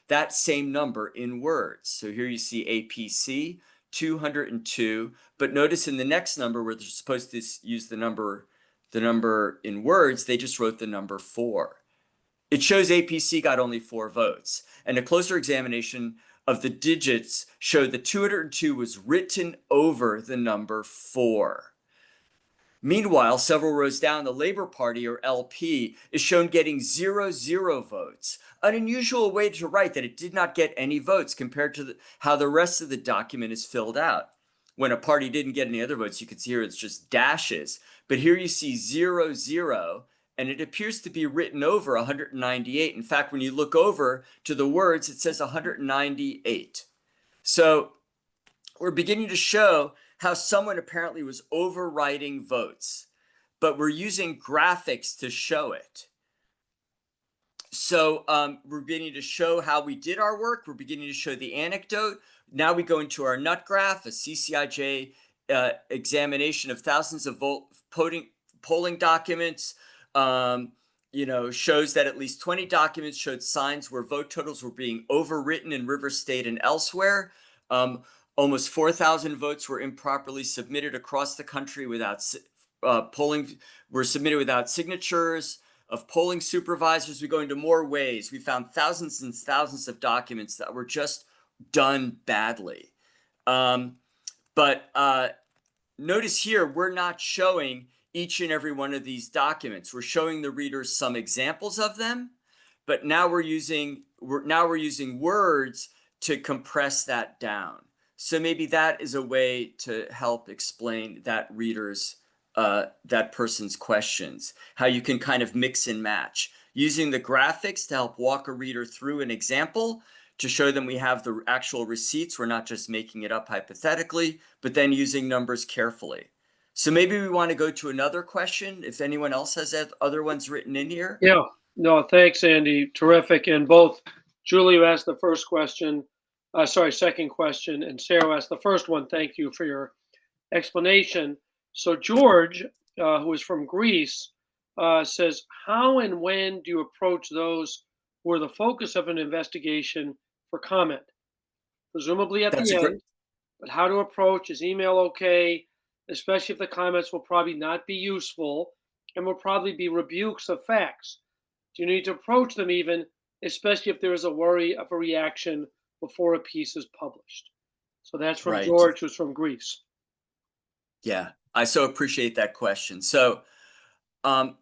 that same number in words. So here you see APC, 202, but notice in the next number where they're supposed to use the number in words, they just wrote the number 4. It shows APC got only 4 votes. And a closer examination of the digits showed that 202 was written over the number 4. Meanwhile, several rows down, the Labor Party, or LP, is shown getting 00 votes, an unusual way to write that it did not get any votes compared to how the rest of the document is filled out. When a party didn't get any other votes, you can see here it's just dashes. But here you see 00, and it appears to be written over 198. In fact, when you look over to the words, it says 198. So we're beginning to show how someone apparently was overwriting votes, but we're using graphics to show it. So we're beginning to show how we did our work. We're beginning to show the anecdote. Now we go into our nut graph, a CCIJ examination of thousands of polling documents. Shows that at least 20 documents showed signs where vote totals were being overwritten in River State and elsewhere. Almost 4,000 votes were improperly submitted across the country without submitted without signatures of polling supervisors. We go into more ways. We found thousands and thousands of documents that were just done badly. But notice here, we're not showing each and every one of these documents. We're showing the readers some examples of them, but now we're using words to compress that down. So maybe that is a way to help explain that that person's questions, how you can kind of mix and match, using the graphics to help walk a reader through an example to show them we have the actual receipts. We're not just making it up hypothetically, but then using numbers carefully. So maybe we want to go to another question if anyone else has other ones written in here. Yeah, no, thanks, Andy. Terrific. And both Julie, who asked the first question, second question, and Sarah asked the first one. Thank you for your explanation. So George, who is from Greece, says, how and when do you approach those who are the focus of an investigation for comment? Presumably at That's the a great. end, but how to approach? Is email okay? Especially if the comments will probably not be useful and will probably be rebukes of facts. Do you need to approach them even, especially if there is a worry of a reaction before a piece is published? So that's from Right. George, who's from Greece. Yeah, I so appreciate that question. So I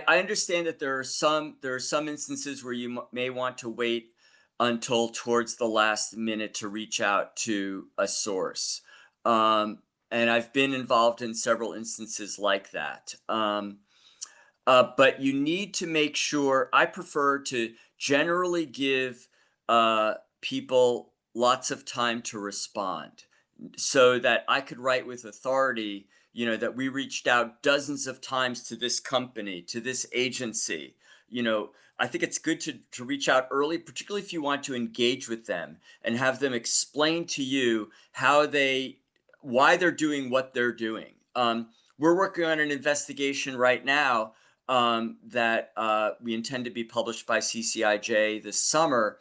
understand that there are some instances where you may want to wait until towards the last minute to reach out to a source. And I've been involved in several instances like that. But you need to make sure, I prefer to generally give people lots of time to respond so that I could write with authority, that we reached out dozens of times to this company, to this agency. I think it's good to reach out early, particularly if you want to engage with them and have them explain to you why they're doing what they're doing. We're working on an investigation right now that we intend to be published by CCIJ this summer.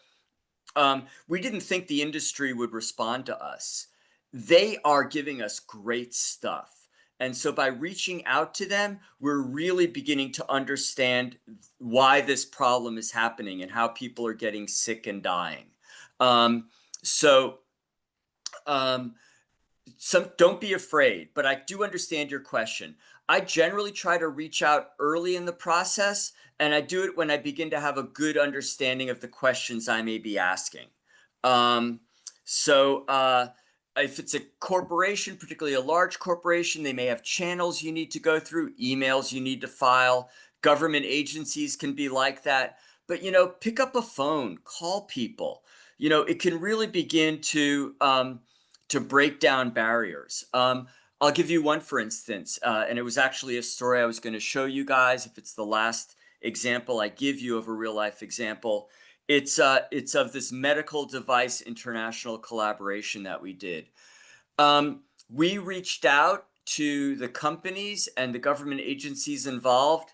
We didn't think the industry would respond to us. They are giving us great stuff. And so by reaching out to them, we're really beginning to understand why this problem is happening and how people are getting sick and dying. So don't be afraid, but I do understand your question. I generally try to reach out early in the process, and I do it when I begin to have a good understanding of the questions I may be asking. If it's a corporation, particularly a large corporation, they may have channels you need to go through, emails you need to file. Government agencies can be like that. But, pick up a phone, call people. It can really begin to break down barriers. I'll give you one, for instance, and it was actually a story I was going to show you guys. If it's the last example I give you of a real life example, it's of this medical device international collaboration that we did. We reached out to the companies and the government agencies involved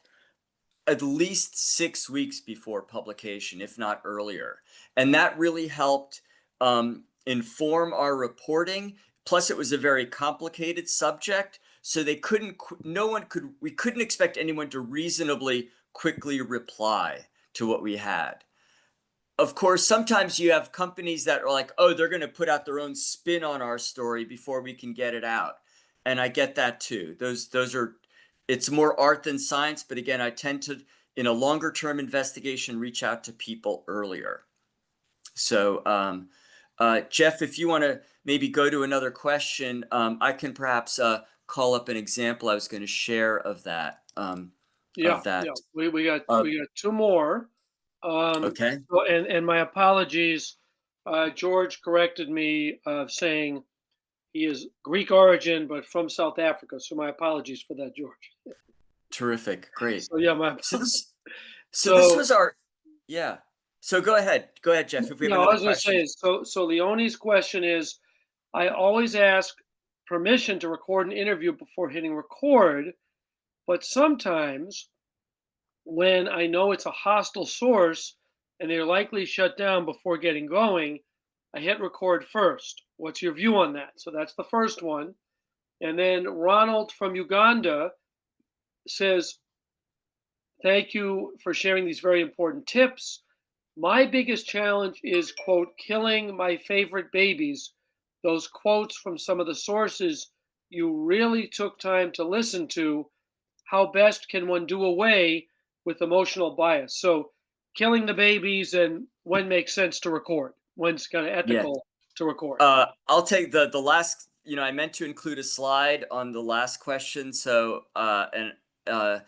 at least 6 weeks before publication, if not earlier. And that really helped inform our reporting. Plus, it was a very complicated subject, so we couldn't expect anyone to reasonably quickly reply to what we had. of course, sometimes you have companies that are like, oh, they're going to put out their own spin on our story before we can get it out. And I get that too. Those are, it's more art than science. But again, I tend to, in a longer term investigation, reach out to people earlier. So, Jeff, if you want to maybe go to another question, I can perhaps call up an example I was going to share of that. Yeah, yeah. Uh, We got two more. okay, And my apologies. George corrected me, saying he is Greek origin, but from South Africa. So my apologies for that, George. terrific, great. So yeah, my So this, so this so was our, yeah. So go ahead, Jeff. If we have no, I another was going to question, say so. Leone's question is, I always ask permission to record an interview before hitting record, but sometimes when I know it's a hostile source and they're likely shut down before getting going, I hit record first. What's your view on that? So that's the first one. And then Ronald from Uganda says, thank you for sharing these very important tips. My biggest challenge is, quote, killing my favorite babies. Those quotes from some of the sources you really took time to listen to. How best can one do away with emotional bias? So, killing the babies and when makes sense to record, when's kind of yeah. ethical to record. I'll take the last. I meant to include a slide on the last question. So, and uh,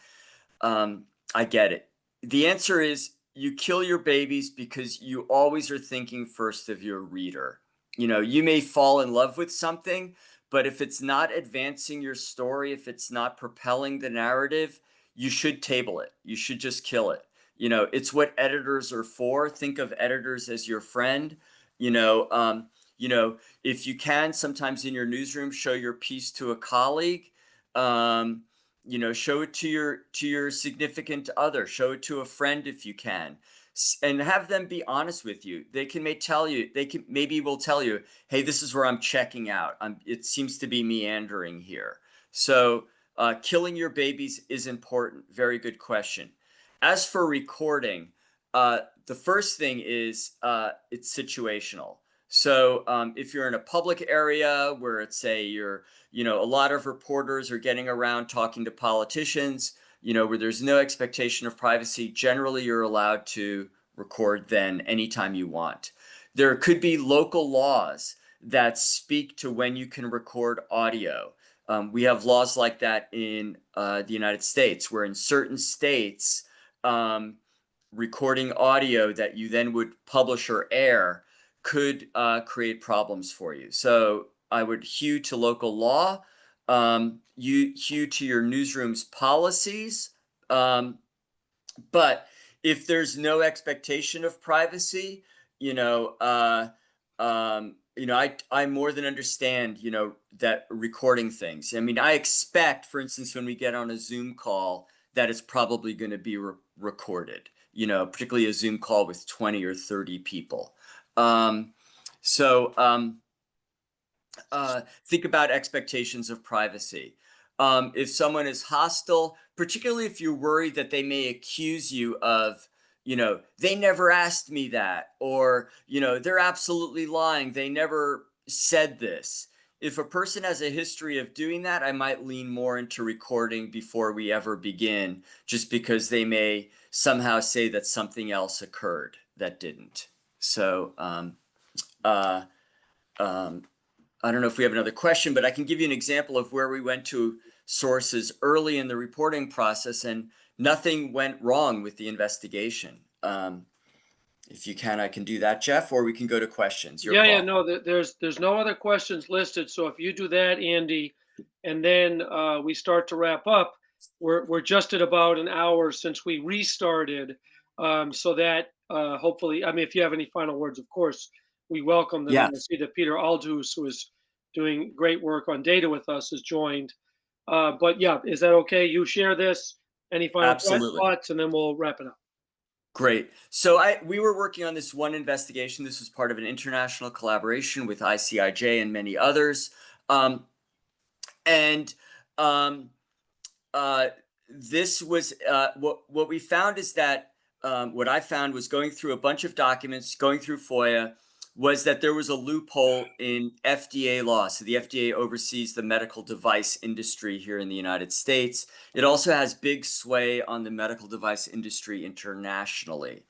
I get it. The answer is you kill your babies because you always are thinking first of your reader. You may fall in love with something, but if it's not advancing your story, if it's not propelling the narrative, you should table it. You should just kill it. It's what editors are for. Think of editors as your friend. You know, um, if you can, sometimes in your newsroom, show your piece to a colleague. Um, show it to your significant other, show it to a friend if you can, and have them be honest with you. They can maybe will tell you, hey, this is where I'm checking out. It seems to be meandering here. So killing your babies is important. Very good question. As for recording, the first thing is it's situational. So if you're in a public area where it's say a lot of reporters are getting around talking to politicians, where there's no expectation of privacy, generally you're allowed to record then anytime you want. There could be local laws that speak to when you can record audio. We have laws like that in the United States, where in certain states, um, recording audio that you then would publish or air could create problems for you. So I would hew to local law, you hew to your newsroom's policies. But if there's no expectation of privacy, you know, uh, I more than understand, that recording things. I mean, I expect, for instance, when we get on a Zoom call, that it's probably going to be recorded. Particularly a Zoom call with 20 or 30 people. Um, so. Think about expectations of privacy. If someone is hostile, particularly if you're worried that they may accuse you of, they never asked me that, or, they're absolutely lying. They never said this. If a person has a history of doing that, I might lean more into recording before we ever begin, just because they may somehow say that something else occurred that didn't. So, uh, um, I don't know if we have another question, but I can give you an example of where we went to sources early in the reporting process and nothing went wrong with the investigation. If you can, I can do that, Jeff, or we can go to questions. Your Yeah, call. no, there's no other questions listed. So if you do that, Andy, and then we start to wrap up, we're just at about an hour since we restarted. So that hopefully, I mean, if you have any final words, of course, we welcome them. And I Yes, see that Peter Aldous, who is doing great work on data with us, has joined. But yeah, is that okay? You share this. Any final absolutely. thoughts, and then we'll wrap it up. Great. So we were working on this one investigation. This was part of an international collaboration with ICIJ and many others. And um, uh, this was what we found is that what I found was going through a bunch of documents, going through FOIA, was that there was a loophole in FDA law. So the FDA oversees the medical device industry here in the United States. It also has big sway on the medical device industry internationally.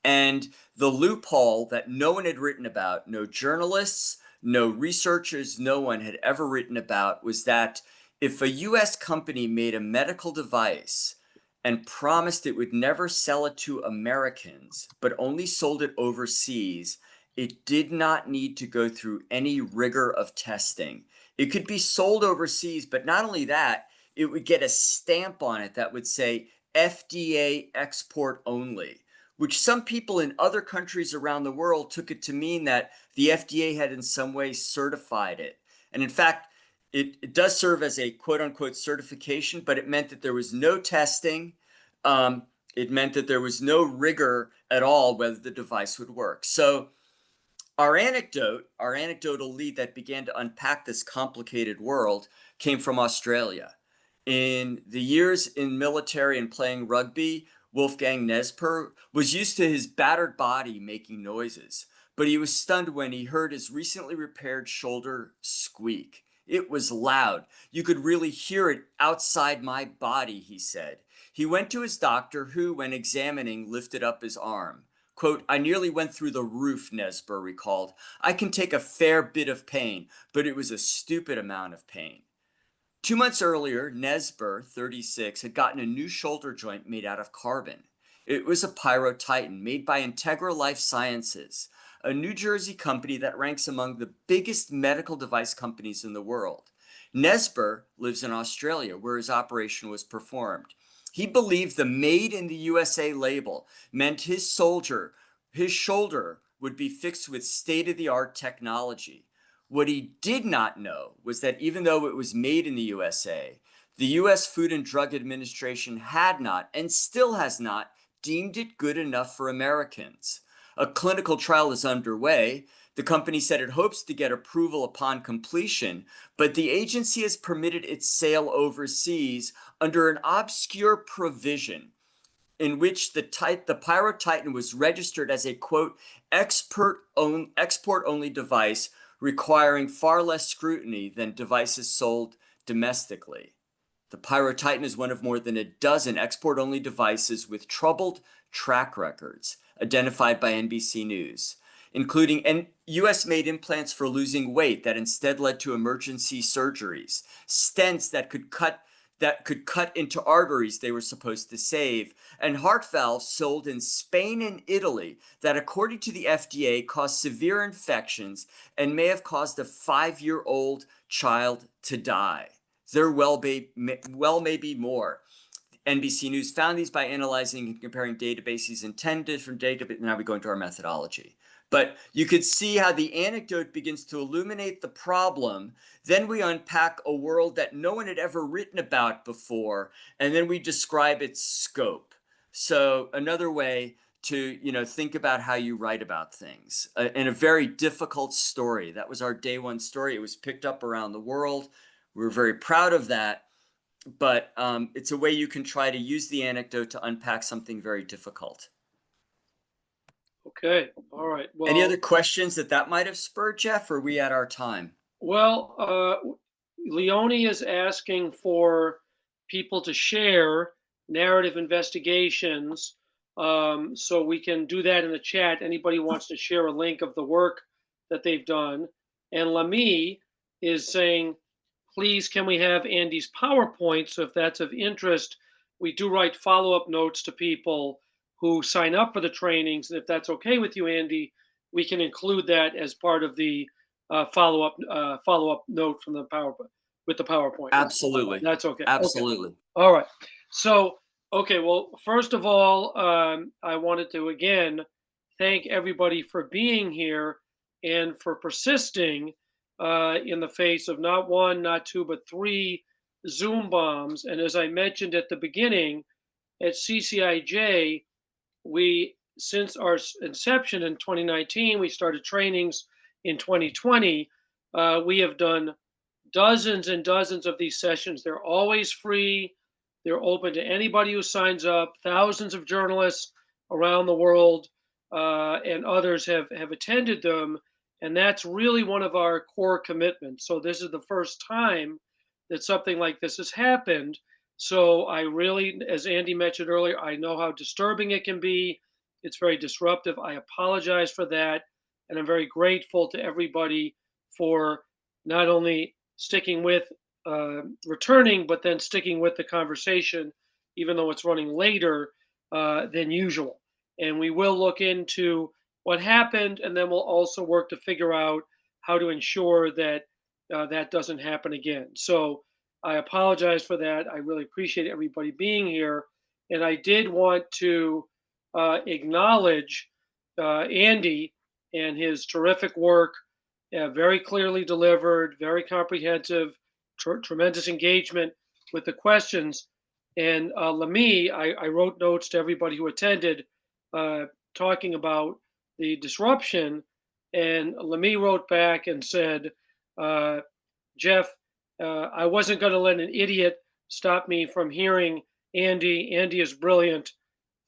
And the loophole that no one had written about, no journalists, no researchers, no one had ever written about, was that if a US company made a medical device and promised it would never sell it to Americans, but only sold it overseas, it did not need to go through any rigor of testing. It could be sold overseas, but not only that, it would get a stamp on it that would say FDA export only, which some people in other countries around the world took it to mean that the FDA had in some way certified it. And in fact, it does serve as a quote unquote certification, but it meant that there was no testing. It meant that there was no rigor at all whether the device would work. So our anecdotal lead that began to unpack this complicated world came from Australia. In the years in military and playing rugby, Wolfgang Nesper was used to his battered body making noises, but he was stunned when he heard his recently repaired shoulder squeak. It was loud. You could really hear it outside my body, he said. He went to his doctor, who, when examining, lifted up his arm. Quote, I nearly went through the roof, Nesper recalled. I can take a fair bit of pain, but it was a stupid amount of pain. 2 months earlier, Nesper, 36, had gotten a new shoulder joint made out of carbon. It was a Pyrotitan made by Integra Life Sciences, a New Jersey company that ranks among the biggest medical device companies in the world. Nesper lives in Australia, where his operation was performed. He believed the Made in the USA label meant his shoulder would be fixed with state-of-the-art technology. What he did not know was that even though it was made in the USA, the US Food and Drug Administration had not, and still has not, deemed it good enough for Americans. A clinical trial is underway. The company said it hopes to get approval upon completion, but the agency has permitted its sale overseas under an obscure provision in which the Pyrotitan was registered as a quote export only device, requiring far less scrutiny than devices sold domestically. The Pyrotitan is one of more than a dozen export only devices with troubled track records identified by NBC News, including US made implants for losing weight that instead led to emergency surgeries, stents that could cut into arteries they were supposed to save, and heart valves sold in Spain and Italy that, according to the FDA, caused severe infections and may have caused a 5-year-old child to die. There well may be more. NBC News found these by analyzing and comparing databases in 10 different databases. Now we go into our methodology. But you could see how the anecdote begins to illuminate the problem. Then we unpack a world that no one had ever written about before, and then we describe its scope. So another way to think about how you write about things in a very difficult story. That was our day one story. It was picked up around the world. We were very proud of that, but it's a way you can try to use the anecdote to unpack something very difficult. Okay. All right. Any other Well, questions that might have spurred, Jeff? Or are we at our time? Leone is asking for people to share narrative investigations. So we can do that in the chat. Anybody wants to share a link of the work that they've done. And Lamy is saying, please, can we have Andy's PowerPoint? So if that's of interest, we do write follow-up notes to people who sign up for the trainings. And if that's okay with you, Andy, we can include that as part of the follow-up note from the PowerPoint with the PowerPoint. Absolutely. That's okay. Absolutely. Okay. All right. So, okay. Well, first of all, I wanted to again thank everybody for being here and for persisting in the face of not one, not two, but three Zoom bombs. And as I mentioned at the beginning, at CCIJ, since our inception in 2019, we started trainings in 2020. We have done dozens and dozens of these sessions. They're always free. They're open to anybody who signs up. Thousands of journalists around the world, and others have attended them. And that's really one of our core commitments. So this is the first time that something like this has happened. So I really, as Andy mentioned earlier, I know how disturbing it can be. It's very disruptive. I apologize for that. And I'm very grateful to everybody for not only sticking with returning, but then sticking with the conversation, even though it's running later than usual. And we will look into what happened, and then we'll also work to figure out how to ensure that that doesn't happen again. So I apologize for that. I really appreciate everybody being here, and I did want to acknowledge Andy and his terrific work. Very clearly delivered, very comprehensive, tremendous engagement with the questions. And Lamy, I wrote notes to everybody who attended, talking about the disruption. And Lamy wrote back and said, uh, Jeff, I wasn't going to let an idiot stop me from hearing Andy. Andy is brilliant.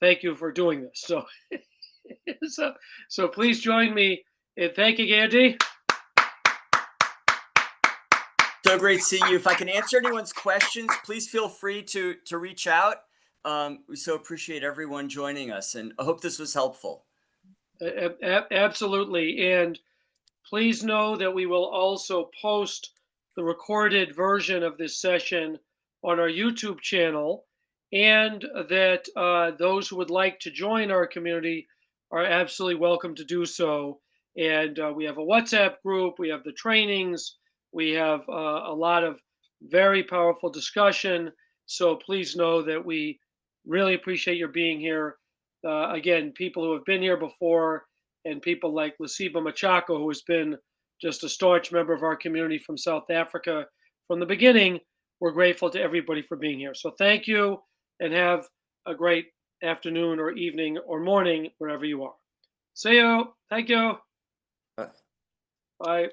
Thank you for doing this. So, so, so please join me in thanking Andy. So great seeing you. If I can answer anyone's questions, please feel free to reach out. We so appreciate everyone joining us, and I hope this was helpful. Absolutely. And please know that we will also post the recorded version of this session on our YouTube channel, and that those who would like to join our community are absolutely welcome to do so. And we have a WhatsApp group, we have the trainings, we have a lot of very powerful discussion. So please know that we really appreciate your being here. Again, people who have been here before, and people like Lasiba Machako, who has been just a staunch member of our community from South Africa from the beginning. We're grateful to everybody for being here. So thank you, and have a great afternoon or evening or morning wherever you are. See you. Thank you. Uh, Bye.